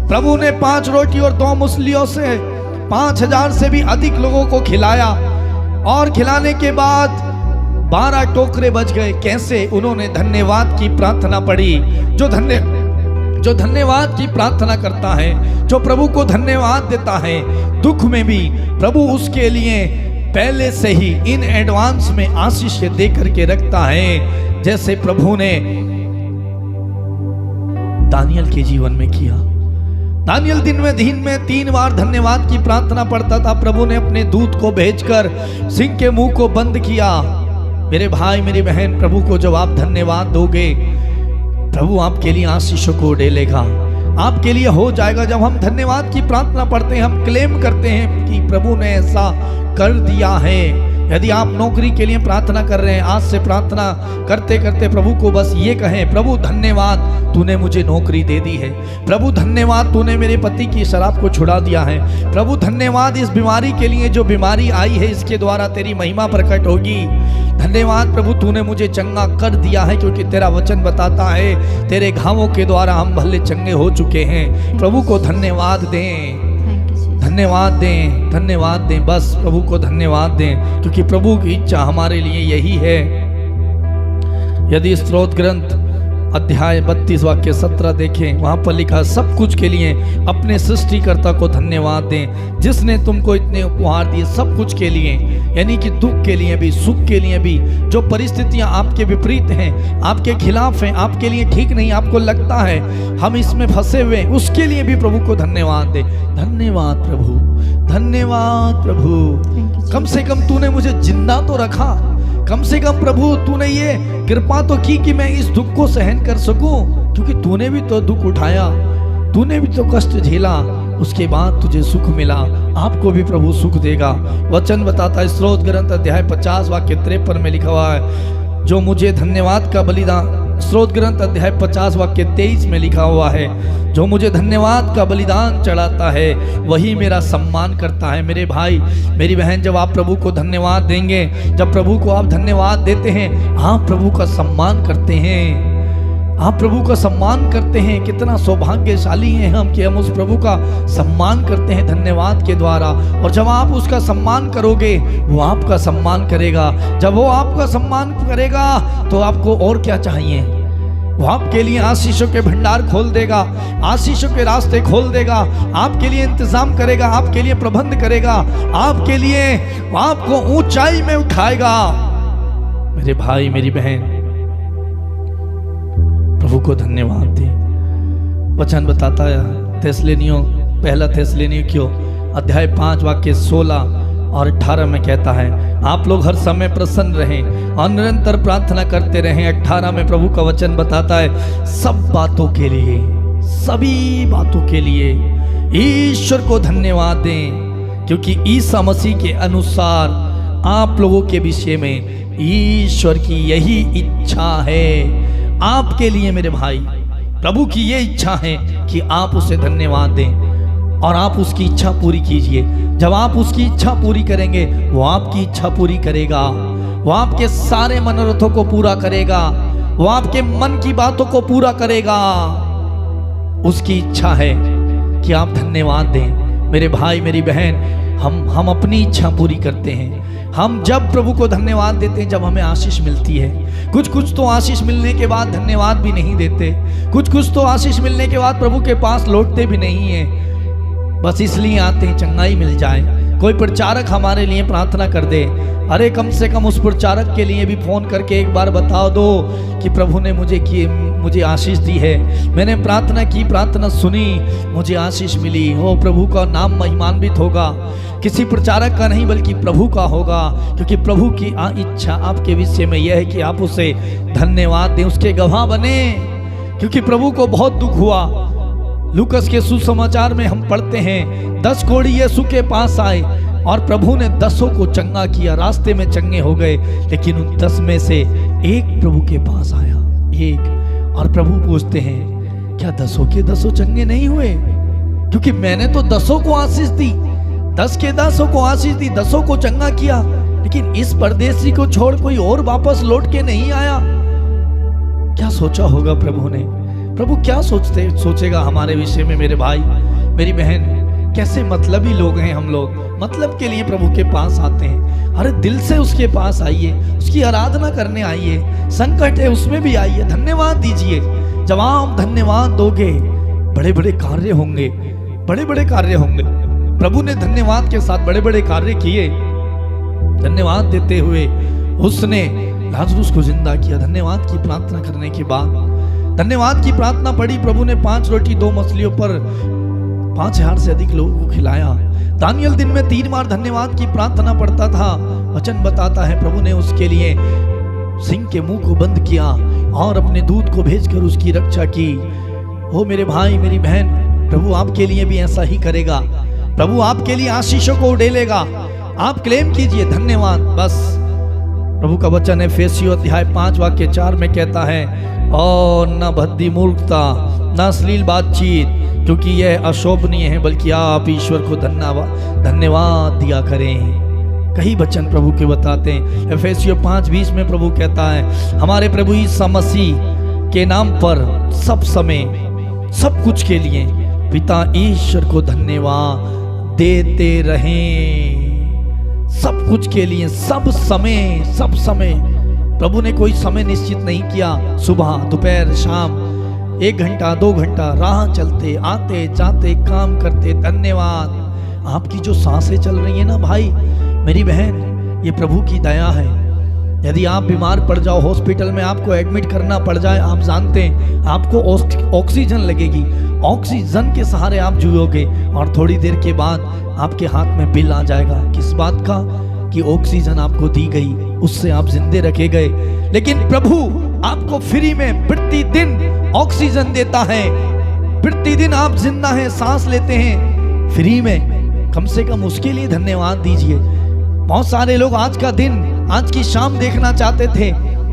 प्रभु ने 5 रोटी और 2 मछलियों से 5000 से भी अधिक लोगों को खिलाया, और खिलाने के बाद 12 टोकरे बच गए। कैसे? उन्होंने धन्यवाद की प्रार्थना पढ़ी। जो धन्यवाद की प्रार्थना करता है, जो प्रभु को धन्यवाद देता है, दुख में भी प्रभु उसके लिए पहले से ही इन एडवांस में आशीष दे करके रखता है, जैसे प्रभु ने दानियल के जीवन में किया। दानियल दिन में 3 बार धन्यवाद की प्रार्थना पढ़ता था। प्रभु ने अपने दूत को भेजकर सिंह के मुंह को बंद किया। मेरे भाई मेरी बहन, प्रभु को जब आप धन्यवाद दोगे, प्रभु आपके लिए आशीषों को उड़ेलेगा, आपके लिए हो जाएगा। जब हम धन्यवाद की प्रार्थना पढ़ते हैं, हम क्लेम करते हैं कि प्रभु ने ऐसा कर दिया है। यदि आप नौकरी के लिए प्रार्थना कर रहे हैं, आज से प्रार्थना करते करते प्रभु को बस ये कहें, प्रभु धन्यवाद तूने मुझे नौकरी दे दी है, प्रभु धन्यवाद तूने मेरे पति की शराब को छुड़ा दिया है, प्रभु धन्यवाद इस बीमारी के लिए, जो बीमारी आई है इसके द्वारा तेरी महिमा प्रकट होगी, धन्यवाद प्रभु तूने मुझे चंगा कर दिया है, क्योंकि तेरा वचन बताता है तेरे घावों के द्वारा हम भले चंगे हो चुके हैं। प्रभु को धन्यवाद दें, धन्यवाद दें, धन्यवाद दें, बस प्रभु को धन्यवाद दें, क्योंकि प्रभु की इच्छा हमारे लिए यही है। यदि स्तोत्र ग्रंथ अध्याय 32 वाक्य 17 देखें, वहां पर लिखा, सब कुछ के लिए अपने सृष्टिकर्ता को धन्यवाद दें, जिसने तुमको इतने उपहार दिए, सब कुछ के लिए, यानी कि दुख के लिए भी, सुख के लिए भी, जो परिस्थितियां आपके विपरीत हैं, आपके खिलाफ हैं, आपके लिए ठीक नहीं, आपको लगता है हम इसमें फंसे हुए, उसके लिए भी प्रभु को धन्यवाद दें। धन्यवाद प्रभु, धन्यवाद प्रभु, कम से कम तूने मुझे जिंदा तो रखा, कम से कम प्रभु तूने ये कृपा तो की कि मैं इस दुख को सहन कर सकूं, क्योंकि तूने भी तो दुख उठाया, तूने भी तो कष्ट झेला, उसके बाद तुझे सुख मिला, आपको भी प्रभु सुख देगा। वचन बताता है, स्तोत्र ग्रंथ अध्याय 50 वाक्य 53 में लिखा हुआ है, जो मुझे धन्यवाद का बलिदान, स्तोत्र ग्रंथ अध्याय 50 वाक्य 23 में लिखा हुआ है, जो मुझे धन्यवाद का बलिदान चढ़ाता है वही मेरा सम्मान करता है। मेरे भाई मेरी बहन, जब आप प्रभु को धन्यवाद देंगे, जब प्रभु को आप धन्यवाद देते हैं, आप प्रभु का सम्मान करते हैं, आप प्रभु का सम्मान करते हैं। कितना सौभाग्यशाली हैं हम कि हम उस प्रभु का सम्मान करते हैं धन्यवाद के द्वारा। और जब आप उसका सम्मान करोगे, वो आपका सम्मान करेगा। जब वो आपका सम्मान करेगा तो आपको और क्या चाहिए? वो आपके लिए आशीषों के भंडार खोल देगा, आशीषों के रास्ते खोल देगा, आपके लिए इंतजाम करेगा, आपके लिए प्रबंध करेगा, आपके लिए आपको ऊंचाई में उठाएगा। मेरे भाई मेरी बहन, प्रभु को धन्यवाद दें। वचन बताता है थिस्सलुनीकियों, पहला थिस्सलुनीकियों अध्याय 5 वाक्य 16 और 18 में कहता है, आप लोग हर समय प्रसन्न रहें और निरंतर प्रार्थना करते रहें। 18 में प्रभु का वचन बताता है, सब बातों के लिए, सभी बातों के लिए ईश्वर को धन्यवाद दें, क्योंकि ईसा मसीह के अनुसार आप लोगों के विषय में ईश्वर की यही इच्छा है आपके लिए। मेरे भाई, प्रभु की ये इच्छा है कि आप उसे धन्यवाद दें और आप उसकी इच्छा पूरी कीजिए। जब आप उसकी इच्छा पूरी करेंगे, वो आपकी इच्छा पूरी करेगा, वो आपके सारे मनोरथों को पूरा करेगा, वो आपके मन की बातों को पूरा करेगा। उसकी इच्छा है कि आप धन्यवाद दें। मेरे भाई मेरी बहन, हम अपनी इच्छा पूरी करते हैं। हम जब प्रभु को धन्यवाद देते हैं, जब हमें आशीष मिलती है। कुछ तो आशीष मिलने के बाद धन्यवाद भी नहीं देते, कुछ तो आशीष मिलने के बाद प्रभु के पास लौटते भी नहीं है, बस इसलिए आते हैं चंगाई मिल जाए। कोई प्रचारक हमारे लिए प्रार्थना कर दे, अरे कम से कम उस प्रचारक के लिए भी फोन करके एक बार बता दो कि प्रभु ने मुझे आशीष दी है, मैंने प्रार्थना की, प्रार्थना सुनी, मुझे आशीष मिली। हो, प्रभु का नाम महिमान्वित होगा। किसी प्रचारक का नहीं बल्कि प्रभु का होगा, क्योंकि प्रभु की इच्छा आपके विषय में यह है कि आप उसे धन्यवाद दें, उसके गवाह बने। क्योंकि प्रभु को बहुत दुख हुआ। लूकस के सुसमाचार में हम पढ़ते हैं, 10 कोढ़ी यीशु के पास आए और प्रभु ने 10 को चंगा किया, रास्ते में चंगे हो गए, लेकिन उन 10 में से एक प्रभु के पास आया, एक। और प्रभु पूछते हैं, क्या 10 के 10 चंगे नहीं हुए? क्योंकि मैंने तो 10 को आशीष दी, 10 के 10 को आशीष दी, 10 को चंगा किया, लेकिन इस परदेसी को छोड़ कोई और वापस लौट के नहीं आया। क्या सोचा होगा प्रभु ने? प्रभु क्या सोचेगा हमारे विषय में? मेरे भाई मेरी बहन, कैसे मतलबी लोग हैं हम लोग। मतलब के लिए प्रभु के पास आते हैं। अरे दिल से उसके पास आइए, उसकी आराधना करने आइए। संकट है उसमें भी आइए, धन्यवाद दीजिए। जब आप धन्यवाद दोगे बड़े बड़े कार्य होंगे, बड़े बड़े कार्य होंगे। प्रभु ने धन्यवाद के साथ बड़े बड़े कार्य किए। धन्यवाद देते हुए उसने लाजरुस को जिंदा किया। धन्यवाद की प्रार्थना करने के बाद धन्यवाद की प्रार्थना पड़ी। प्रभु ने 5 रोटी 2 मछलियों पर 5000 से अधिक लोगों को खिलाया। दानियल दिन में 3 बार धन्यवाद की प्रार्थना पढ़ता था। वचन बताता है प्रभु ने उसके लिए सिंह के मुंह को बंद किया और अपने दूत को भेजकर उसकी रक्षा की। ओ मेरे भाई मेरी बहन, प्रभु आपके लिए भी ऐसा ही करेगा। प्रभु आपके लिए आशीषों को उड़ेलेगा। आप क्लेम कीजिए धन्यवाद बस। प्रभु का वचन है एफेसियों अध्याय 5 वाक्य 4 में कहता है, और न भद्दी मूर्खता न अश्लील बातचीत, क्योंकि यह अशोभनीय है, बल्कि आप ईश्वर को धन्यवाद दिया करें। कई वचन प्रभु के बताते हैं। एफेसियों 5:20 में प्रभु कहता है, हमारे प्रभु यीशु मसीह के नाम पर सब समय सब कुछ के लिए पिता ईश्वर को धन्यवाद देते रहें। सब कुछ के लिए सब समय प्रभु ने कोई समय निश्चित नहीं किया। सुबह दोपहर शाम 1 घंटा 2 घंटा राह चलते आते जाते काम करते धन्यवाद। आपकी जो सांसें चल रही है ना भाई मेरी बहन, ये प्रभु की दया है। यदि आप बीमार पड़ जाओ, हॉस्पिटल में आपको एडमिट करना पड़ जाए, आप जानते हैं आपको ऑक्सीजन लगेगी। ऑक्सीजन के सहारे आप जियोगे और थोड़ी देर के बाद आपके हाथ में बिल आ जाएगा। किस बात का? कि ऑक्सीजन आपको दी गई, उससे आप जिंदे रखे गए। लेकिन प्रभु आपको फ्री में प्रतिदिन ऑक्सीजन देता है। प्रतिदिन आप जिंदा हैं, सांस लेते हैं फ्री में। कम से कम उसके लिए धन्यवाद दीजिए। बहुत सारे लोग आज का दिन, आज की शाम देखना चाहते थे,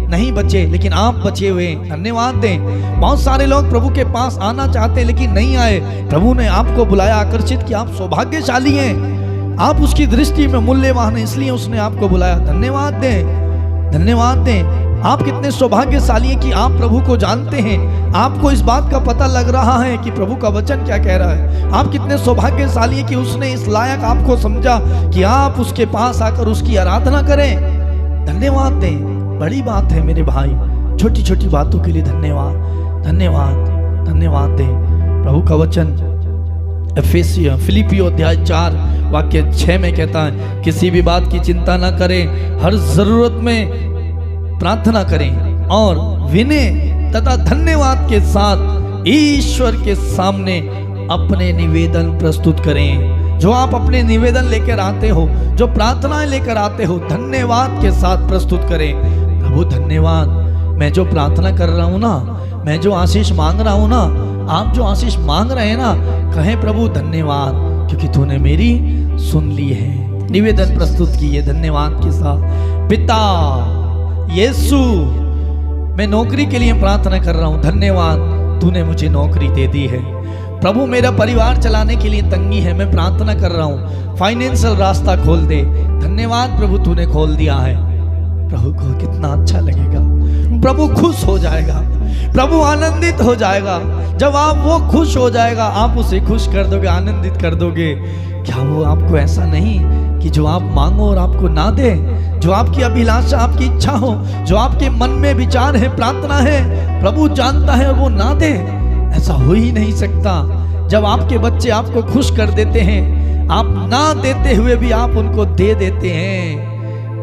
नहीं बचे, लेकिन आप बचे हुए, धन्यवाद दें। बहुत सारे लोग प्रभु के पास आना चाहते लेकिन नहीं आए। प्रभु ने आपको बुलाया, आकर्षित किया। आप सौभाग्यशाली हैं, आप उसकी दृष्टि में मूल्यवान हैं, इसलिए उसने आपको बुलाया। धन्यवाद दें, धन्यवाद दें। आप कितने सौभाग्यशाली हैं कि आप प्रभु को जानते हैं। आपको इस बात का पता लग रहा है कि प्रभु का वचन क्या कह रहा है। आप कितने सौभाग्यशाली हैं कि उसने इस लायक आपको समझा कि आप उसके पास आकर उसकी आराधना करें। धन्यवाद दें, बड़ी बात है मेरे भाई। छोटी छोटी बातों के लिए धन्यवाद, धन्यवाद, धन्यवाद दें। प्रभु का वचन फिलिपियों अध्याय 4 वाक्य 6 में कहता है, किसी भी बात की चिंता ना करें, हर जरूरत में प्रार्थना करें और विनय तथा धन्यवाद के साथ ईश्वर के सामने अपने निवेदन प्रस्तुत करें। जो आप अपने निवेदन लेकर आते हो, जो प्रार्थनाएं लेकर आते हो, धन्यवाद के साथ प्रस्तुत करें। प्रभु धन्यवाद, मैं जो प्रार्थना कर रहा हूँ ना, मैं जो आशीष मांग रहा हूँ ना, आप जो आशीष मांग रहे हैं ना, कहें प्रभु धन्यवाद, क्योंकि तूने मेरी सुन ली है। निवेदन प्रस्तुत किए धन्यवाद के साथ। पिता यीशु, मैं नौकरी के लिए प्रार्थना कर रहा हूँ, धन्यवाद तूने मुझे नौकरी दे दी है। प्रभु मेरा परिवार चलाने के लिए तंगी है, मैं प्रार्थना कर रहा हूँ फाइनेंशियल रास्ता खोल दे। धन्यवाद प्रभु तूने खोल दिया है। प्रभु को कितना अच्छा लगेगा, प्रभु खुश हो जाएगा, प्रभु आनंदित हो जाएगा। जब आप वो खुश हो जाएगा, आप उसे खुश कर दोगे, आनंदित कर दोगे। क्या वो आपको ऐसा नहीं कि जो आप मांगो और आपको ना दे, जो आपकी अभिलाषा आपकी इच्छा हो, जो आपके मन में विचार है, प्रार्थना है, प्रभु जानता है वो ना दे? ऐसा हो ही नहीं सकता। जब आपके बच्चे आपको खुश कर देते हैं, आप ना देते हुए भी आप उनको दे देते हैं।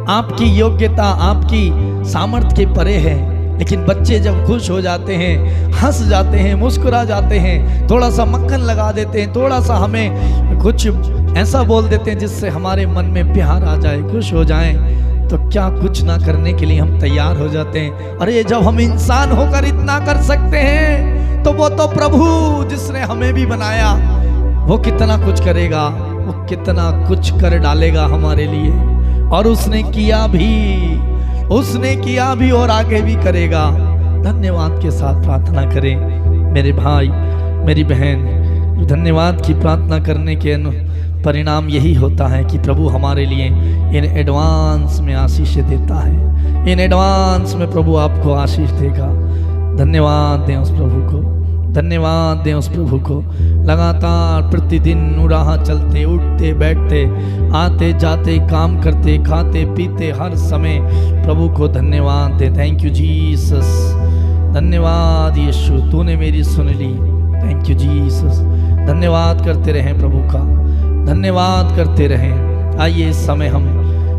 आपकी योग्यता आपकी सामर्थ्य के परे है, लेकिन बच्चे जब खुश हो जाते हैं, हंस जाते हैं, मुस्कुरा जाते हैं, थोड़ा सा मक्खन लगा देते हैं, थोड़ा सा हमें कुछ ऐसा बोल देते हैं जिससे हमारे मन में प्यार आ जाए, खुश हो जाएं, तो क्या कुछ ना करने के लिए हम तैयार हो जाते हैं। अरे जब हम इंसान होकर इतना कर सकते हैं, तो वो तो प्रभु जिसने हमें भी बनाया, वो कितना कुछ करेगा, वो कितना कुछ कर डालेगा हमारे लिए। और उसने किया भी और आगे भी करेगा। धन्यवाद के साथ प्रार्थना करें मेरे भाई मेरी बहन। धन्यवाद की प्रार्थना करने के परिणाम यही होता है कि प्रभु हमारे लिए इन एडवांस में आशीष देता है। इन एडवांस में प्रभु आपको आशीष देगा। धन्यवाद दें उस प्रभु को, धन्यवाद दें उस प्रभु को। लगातार प्रतिदिन राह चलते, उठते, बैठते, आते जाते, काम करते, खाते पीते, हर समय प्रभु को धन्यवाद दें। थैंक यू जीसस, धन्यवाद यीशु, तूने मेरी सुन ली, थैंक यू जीसस। धन्यवाद करते रहें प्रभु का, धन्यवाद करते रहें। आइए इस समय हम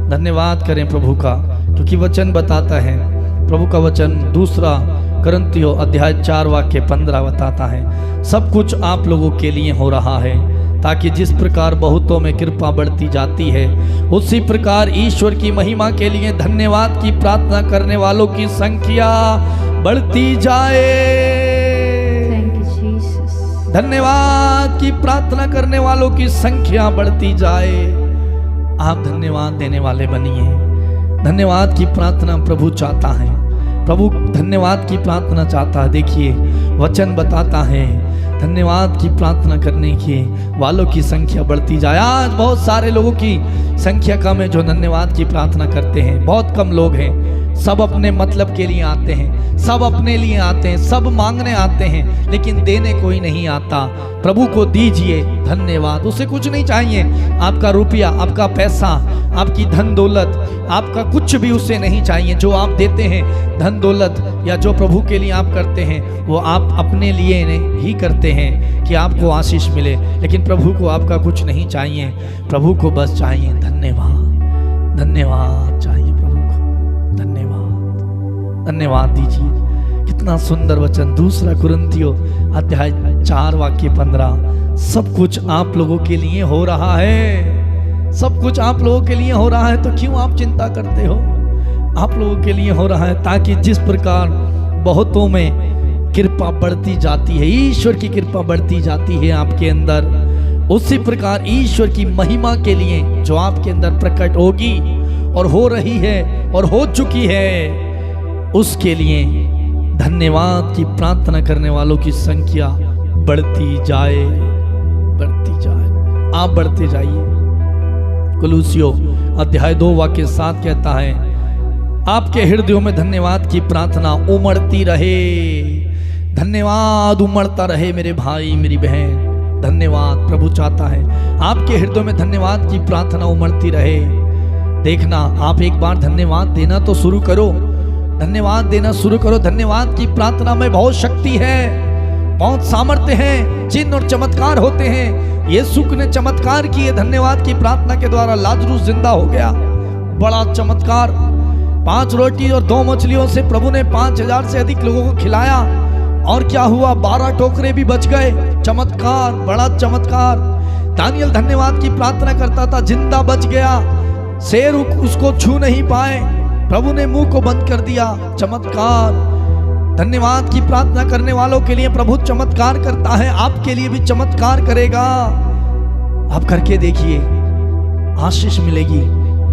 धन्यवाद करें प्रभु का, क्योंकि वचन बताता है, प्रभु का वचन 2 कुरिन्थियों अध्याय 4 वाक्य 15 बताता है, सब कुछ आप लोगों के लिए हो रहा है ताकि जिस प्रकार बहुतों में कृपा बढ़ती जाती है उसी प्रकार ईश्वर की महिमा के लिए धन्यवाद की प्रार्थना करने वालों की संख्या बढ़ती जाए। Thank you, Jesus. धन्यवाद की प्रार्थना करने वालों की संख्या बढ़ती जाए। आप धन्यवाद देने वाले बनिए। धन्यवाद की प्रार्थना प्रभु चाहता है, प्रभु धन्यवाद की प्रार्थना चाहता है। देखिए वचन बताता है धन्यवाद की प्रार्थना करने के वालों की संख्या बढ़ती जाए। आज बहुत सारे लोगों की संख्या कम है जो धन्यवाद की प्रार्थना करते हैं, बहुत कम लोग हैं। सब अपने मतलब के लिए आते हैं, सब अपने लिए आते हैं, सब मांगने आते हैं, लेकिन देने कोई नहीं आता। प्रभु को दीजिए धन्यवाद, उसे कुछ नहीं चाहिए, आपका रुपया, आपका पैसा, आपकी धन दौलत, आपका कुछ भी उसे नहीं चाहिए। जो आप देते हैं धन दौलत या जो प्रभु के लिए आप करते हैं वो आप अपने लिए ही करते हैं कि आपको आशीष मिले, लेकिन प्रभु को आपका कुछ नहीं चाहिए। प्रभु को बस चाहिए धन्यवाद, धन्यवाद चाहिए प्रभु को, धन्यवाद, धन्यवाद दीजिए। कितना सुंदर वचन 2 कुरिन्थियों अध्याय 4 वाक्य 15, सब कुछ आप लोगों के लिए हो रहा है, सब कुछ आप लोगों के लिए हो रहा है, तो क्यों आप चिंता करते हो? आप लोगों के लिए हो रहा है ताकि जिस प्रकार बहुतों में कृपा बढ़ती जाती है, ईश्वर की कृपा बढ़ती जाती है आपके अंदर, उसी प्रकार ईश्वर की महिमा के लिए जो आपके अंदर प्रकट होगी और हो रही है और हो चुकी है, उसके लिए धन्यवाद की प्रार्थना करने वालों की संख्या बढ़ती जाए, बढ़ती जाए। आप बढ़ते जाइए। कुलुसियों अध्याय 2 वाक्य 7 कहता है, आपके हृदयों में धन्यवाद की प्रार्थना उमड़ती रहे। धन्यवाद उमड़ता रहे मेरे भाई मेरी बहन, धन्यवाद प्रभु चाहता है आपके हृदयों में धन्यवाद की प्रार्थना उमड़ती रहे। देखना, आप एक बार धन्यवाद देना तो शुरू करो, धन्यवाद देना शुरू करो। धन्यवाद की प्रार्थना में बहुत शक्ति है, बहुत सामर्थ्य है, चिन्ह और चमत्कार होते हैं। यीशु ने चमत्कार किए धन्यवाद की प्रार्थना के द्वारा। लाजरूस जिंदा हो गया, बड़ा चमत्कार। 5 रोटी और 2 मछलियों से प्रभु ने 5000 से अधिक लोगों को खिलाया। और क्या हुआ? 12 टोकरे भी बच गए। चमत्कार, बड़ा चमत्कार। दानियल धन्यवाद की प्रार्थना करता था, जिंदा बच गया। शेर उसको छू नहीं पाए, प्रभु ने मुंह को बंद कर दिया। चमत्कार। धन्यवाद की प्रार्थना करने वालों के लिए प्रभु चमत्कार करता है, आपके लिए भी चमत्कार करेगा। आप करके देखिए, आशीष मिलेगी,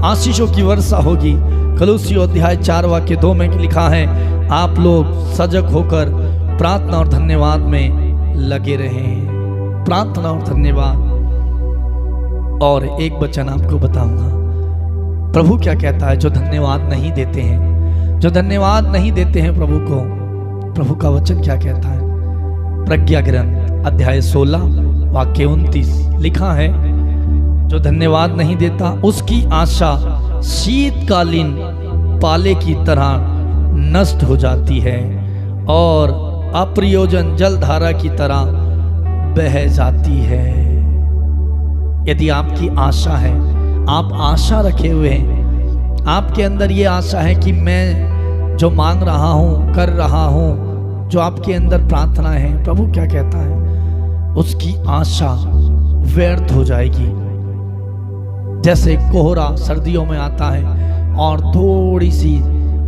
आशीषों की वर्षा होगी। कुलुसियों अध्याय 4 वाक्य 2 में लिखा है, आप लोग सजग होकर प्रार्थना और धन्यवाद में लगे रहें। प्रार्थना और धन्यवाद। और एक वचन आपको बताऊंगा, प्रभु क्या कहता है जो धन्यवाद नहीं देते हैं, जो धन्यवाद नहीं देते हैं प्रभु को। प्रभु का वचन क्या कहता है? प्रज्ञा ग्रंथ अध्याय 16 वाक्य 29 लिखा है, जो धन्यवाद नहीं देता उसकी आशा शीतकालीन पाले की तरह नष्ट हो जाती है और अप्रयोजन जलधारा की तरह बह जाती है। यदि आपकी आशा है, आप आशा रखे हुए हैं, आपके अंदर ये आशा है कि मैं जो मांग रहा हूँ, कर रहा हूँ, जो आपके अंदर प्रार्थना है, प्रभु क्या कहता है? उसकी आशा व्यर्थ हो जाएगी। जैसे कोहरा सर्दियों में आता है और थोड़ी सी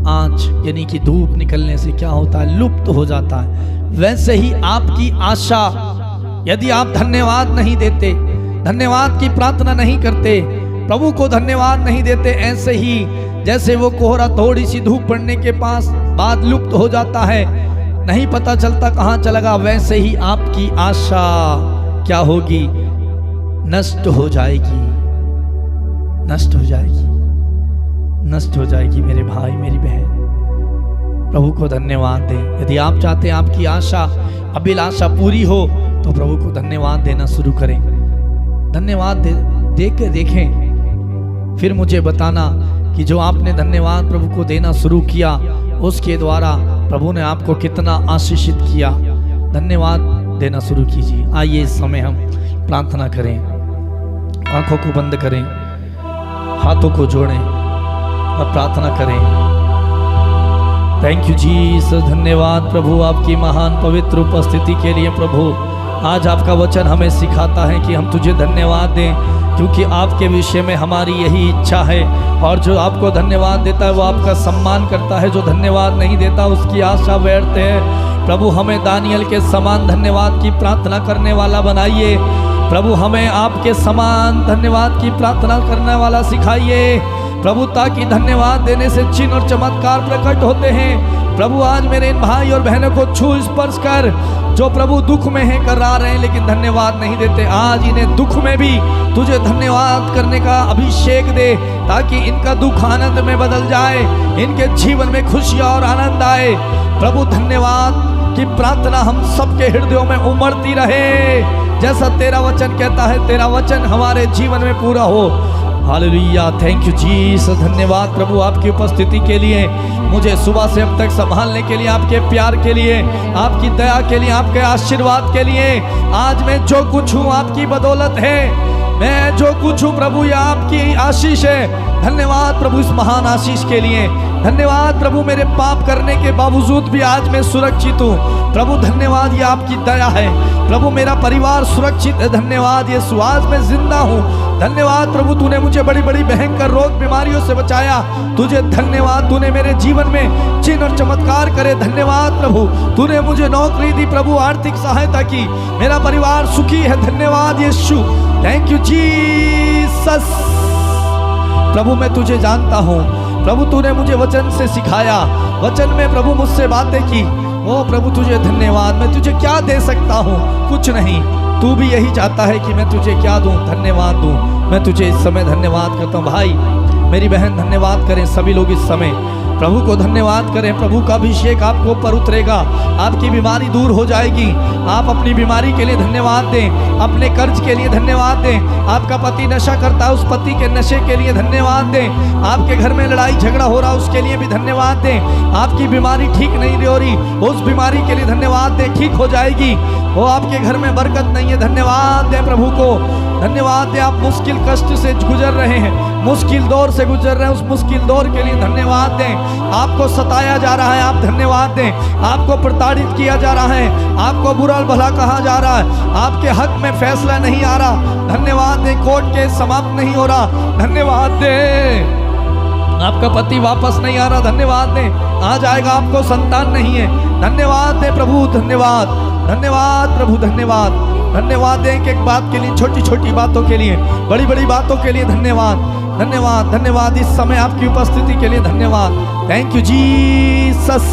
आंच यानी कि धूप निकलने से क्या होता है? लुप्त हो जाता है। वैसे ही आपकी आशा, यदि आप धन्यवाद नहीं देते, धन्यवाद की प्रार्थना नहीं करते, प्रभु को धन्यवाद नहीं देते, ऐसे ही जैसे वो कोहरा थोड़ी सी धूप पड़ने के बाद लुप्त हो जाता है, नहीं पता चलता कहाँ चला गया, वैसे ही आपकी आशा क्या होगी? नष्ट हो जाएगी, नष्ट हो जाएगी, नष्ट हो जाएगी मेरे भाई मेरी बहन। प्रभु को धन्यवाद दें। यदि आप चाहते हैं आपकी आशा अभिलाषा पूरी हो तो प्रभु को धन्यवाद देना शुरू करें। धन्यवाद दे के देखें, फिर मुझे बताना कि जो आपने धन्यवाद प्रभु को देना शुरू किया उसके द्वारा प्रभु ने आपको कितना आशीषित किया। धन्यवाद देना शुरू कीजिए। आइए इस समय हम प्रार्थना करें, आंखों को बंद करें, हाथों को जोड़ें और प्रार्थना करें। थैंक यू जीसस, धन्यवाद प्रभु आपकी महान पवित्र उपस्थिति के लिए। प्रभु आज आपका वचन हमें सिखाता है कि हम तुझे धन्यवाद दें, क्योंकि आपके विषय में हमारी यही इच्छा है। और जो आपको धन्यवाद देता है वो आपका सम्मान करता है, जो धन्यवाद नहीं देता उसकी आशा व्यर्थ है। प्रभु हमें दानियल के समान धन्यवाद की प्रार्थना करने वाला बनाइए। प्रभु हमें आपके समान धन्यवाद की प्रार्थना करने वाला सिखाइए प्रभु, ताकि धन्यवाद देने से चिन्ह और चमत्कार प्रकट होते हैं। प्रभु आज मेरे इन भाई और बहनों को छू स्पर्श कर, जो प्रभु दुख में हैं, करा रहे हैं लेकिन धन्यवाद नहीं देते। आज इन्हें दुख में भी तुझे धन्यवाद करने का अभिषेक दे, ताकि इनका दुख आनंद में बदल जाए, इनके जीवन में खुशियाँ और आनंद आए। प्रभु धन्यवाद की प्रार्थना हम सबके हृदयों में उमड़ती रहे, जैसा तेरा वचन कहता है, तेरा वचन हमारे जीवन में पूरा हो। Hallelujah, thank you Jesus. धन्यवाद प्रभु आपकी उपस्थिति के लिए, मुझे सुबह से अब तक संभालने के लिए, आपके प्यार के लिए, आपकी दया के लिए, आपके आशीर्वाद के लिए। आज मैं जो कुछ हूँ आपकी बदौलत है, मैं जो कुछ हूँ प्रभु ये आपकी आशीष है। धन्यवाद प्रभु इस महान आशीष के लिए। धन्यवाद प्रभु मेरे पाप करने के बावजूद भी आज मैं सुरक्षित हूँ। प्रभु धन्यवाद ये आपकी दया है। प्रभु मेरा परिवार सुरक्षित है। धन्यवाद ये सुहास में जिंदा हूँ। धन्यवाद प्रभु तूने मुझे बड़ी बड़ी भयंकर रोग बीमारियों से बचाया। तुझे धन्यवाद, तूने मेरे जीवन में चिन्ह और चमत्कार करे। धन्यवाद प्रभु तूने मुझे नौकरी दी, प्रभु आर्थिक सहायता की, मेरा परिवार सुखी है। धन्यवाद यीशु, थैंक यू जीसस। प्रभु मैं तुझे जानता हूँ प्रभु, तूने मुझे वचन से सिखाया, वचन में प्रभु मुझसे बातें की। ओ प्रभु तुझे धन्यवाद। मैं तुझे क्या दे सकता हूँ? कुछ नहीं। तू भी यही चाहता है कि मैं तुझे क्या दूँ, धन्यवाद दूँ। मैं तुझे इस समय धन्यवाद करता हूँ। भाई मेरी बहन धन्यवाद करें, सभी लोग इस समय प्रभु को धन्यवाद करें। प्रभु का अभिषेक आपको ऊपर उतरेगा, आपकी बीमारी दूर हो जाएगी। आप अपनी बीमारी के लिए धन्यवाद दें, अपने कर्ज के लिए धन्यवाद दें। आपका पति नशा करता है, उस पति के नशे के लिए धन्यवाद दें। आपके घर में लड़ाई झगड़ा हो रहा है, उसके लिए भी धन्यवाद दें। आपकी बीमारी ठीक नहीं हो रही, उस बीमारी के लिए धन्यवाद दें, ठीक हो जाएगी। वो आपके घर में बरकत नहीं है, धन्यवाद दें प्रभु को। धन्यवाद दें। आप मुश्किल कष्ट से गुजर रहे हैं, मुश्किल दौर से गुजर रहे हैं, उस मुश्किल दौर के लिए धन्यवाद दें। आपको सताया जा रहा है, आप धन्यवाद दें। आपको प्रताड़ित किया जा रहा है, आपको बुरा भला कहा जा रहा है, आपके हक में फैसला नहीं आ रहा, धन्यवाद दें। कोर्ट केस समाप्त नहीं हो रहा, धन्यवाद दें। आपका पति वापस नहीं आ रहा, धन्यवाद दें। आ जाएगा, आपको संतान नहीं है, धन्यवाद दें प्रभु। धन्यवाद, धन्यवाद प्रभु, धन्यवाद। धन्यवाद दें कि एक बात के लिए, छोटी छोटी बातों के लिए, बड़ी बड़ी बातों के लिए धन्यवाद, धन्यवाद, धन्यवाद। इस समय आपकी उपस्थिति के लिए धन्यवाद। Thank you Jesus.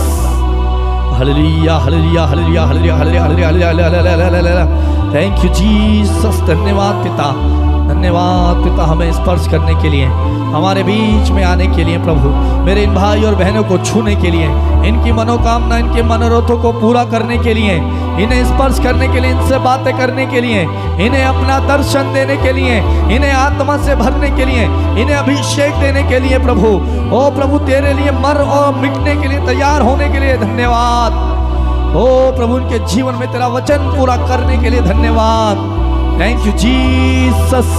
Hallelujah, hallelujah, hallelujah, hallelujah, hallelujah, hallelujah, hallelujah. Thank you Jesus. धन्यवाद पिता, धन्यवाद पिता हमें स्पर्श करने के लिए, हमारे बीच में आने के लिए। प्रभु मेरे इन भाई और बहनों को छूने के लिए, इनकी मनोकामना, इनके मनोरथों को पूरा करने के लिए, इन्हें स्पर्श करने के लिए, इनसे बातें करने के लिए, इन्हें अपना दर्शन देने के लिए, इन्हें आत्मा से भरने के लिए, इन्हें अभिषेक देने के लिए। प्रभु ओ प्रभु तेरे लिए मर और मिटने के लिए तैयार होने के लिए धन्यवाद। ओ प्रभु उनके जीवन में तेरा वचन पूरा करने के लिए धन्यवाद। Thank you Jesus.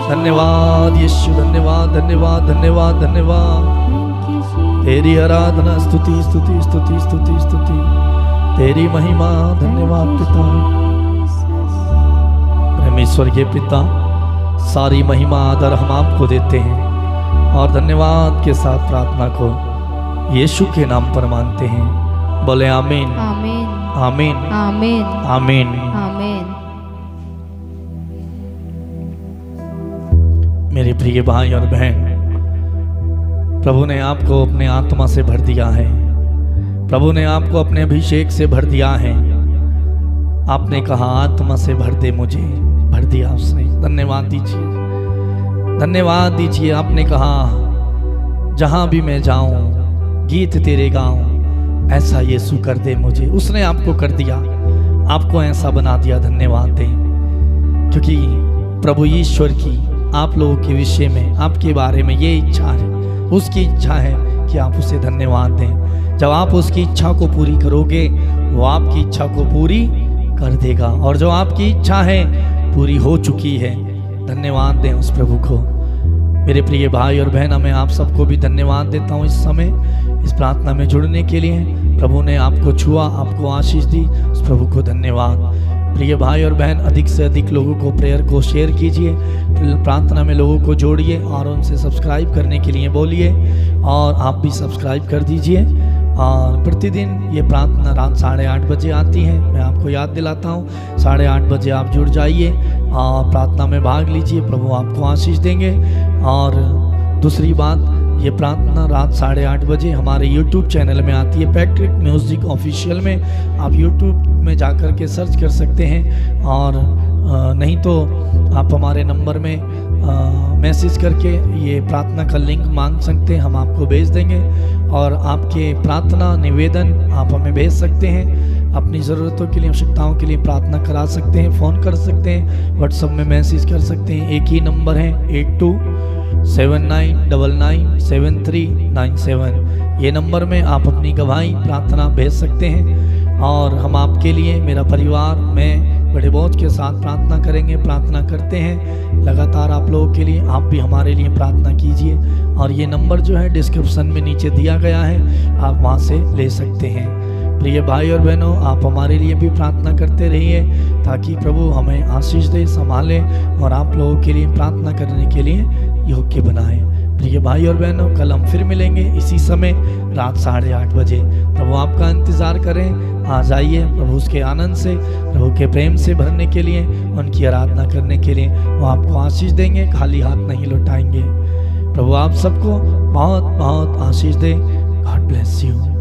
धन्यवाद यीशु, धन्यवाद, धन्यवाद, धन्यवाद, धन्यवाद। तेरी आराधना, स्तुति, स्तुति, स्तुति, स्तुति, स्तुति, तेरी महिमा। धन्यवाद पिता, परमेश्वर के पिता, सारी महिमा आदर हम आपको देते हैं और धन्यवाद के साथ प्रार्थना को यीशु के नाम पर मानते हैं। बोले आमीन, आमीन, आमीन, आमीन, आमीन। आमीन। मेरे प्रिय भाई और बहन, प्रभु ने आपको अपने आत्मा से भर दिया है। प्रभु ने आपको अपने अभिषेक से भर दिया है। आपने कहा आत्मा से भर दे मुझे, भर दिया उसने। धन्यवाद दीजिए, धन्यवाद दीजिए। आपने कहा जहां भी मैं जाऊं गीत तेरे गाऊं, ऐसा यीशु कर दे मुझे। उसने आपको कर दिया, आपको ऐसा बना दिया। धन्यवाद दें, क्योंकि प्रभु ईश्वर की आप लोगों के विषय में, आपके बारे में ये इच्छा है, उसकी इच्छा है कि आप उसे धन्यवाद दें। जब आप उसकी इच्छा को पूरी करोगे, वो आपकी इच्छा को पूरी कर देगा। और जो आपकी इच्छा है पूरी हो चुकी है। धन्यवाद दें उस प्रभु को। मेरे प्रिय भाई और बहन, मैं आप सबको भी धन्यवाद देता हूँ इस समय इस प्रार्थना में जुड़ने के लिए। प्रभु ने आपको छुआ, आपको आशीष दी, उस प्रभु को धन्यवाद। प्रिय भाई और बहन, अधिक से अधिक लोगों को प्रेयर को शेयर कीजिए, प्रार्थना में लोगों को जोड़िए और उनसे सब्सक्राइब करने के लिए बोलिए, और आप भी सब्सक्राइब कर दीजिए। और प्रतिदिन ये प्रार्थना रात 8:30 बजे आती है। मैं आपको याद दिलाता हूँ, 8:30 बजे आप जुड़ जाइए और प्रार्थना में भाग लीजिए, प्रभु आपको आशीष देंगे। और दूसरी बात, ये प्रार्थना रात 8:30 बजे हमारे YouTube चैनल में आती है, पैट्रिक म्यूज़िक ऑफिशियल में। आप YouTube में जाकर के सर्च कर सकते हैं, और नहीं तो आप हमारे नंबर में मैसेज करके ये प्रार्थना का लिंक मांग सकते हैं, हम आपको भेज देंगे। और आपके प्रार्थना निवेदन आप हमें भेज सकते हैं, अपनी ज़रूरतों के लिए, आवश्यकताओं के लिए प्रार्थना करा सकते हैं, फ़ोन कर सकते हैं, व्हाट्सएप में मैसेज कर सकते हैं। एक ही नंबर है 8279997397। ये नंबर में आप अपनी गवाही प्रार्थना भेज सकते हैं, और हम आपके लिए, मेरा परिवार, मैं बड़े बोझ के साथ प्रार्थना करेंगे, प्रार्थना करते हैं लगातार आप लोगों के लिए। आप भी हमारे लिए प्रार्थना कीजिए, और ये नंबर जो है डिस्क्रिप्शन में नीचे दिया गया है, आप वहाँ से ले सकते हैं। प्रिय भाई और बहनों, आप हमारे लिए भी प्रार्थना करते रहिए, ताकि प्रभु हमें आशीष दे, संभाले, और आप लोगों के लिए प्रार्थना करने के लिए योग्य बनाए। प्रिय भाई और बहनों, कल हम फिर मिलेंगे इसी समय रात 8:30 बजे। प्रभु आपका इंतज़ार करें, आ जाइए प्रभु उसके आनंद से, प्रभु के प्रेम से भरने के लिए, उनकी आराधना करने के लिए। वो आपको आशीष देंगे, खाली हाथ नहीं लौटाएंगे। प्रभु आप सबको बहुत बहुत आशीष दे। God bless you.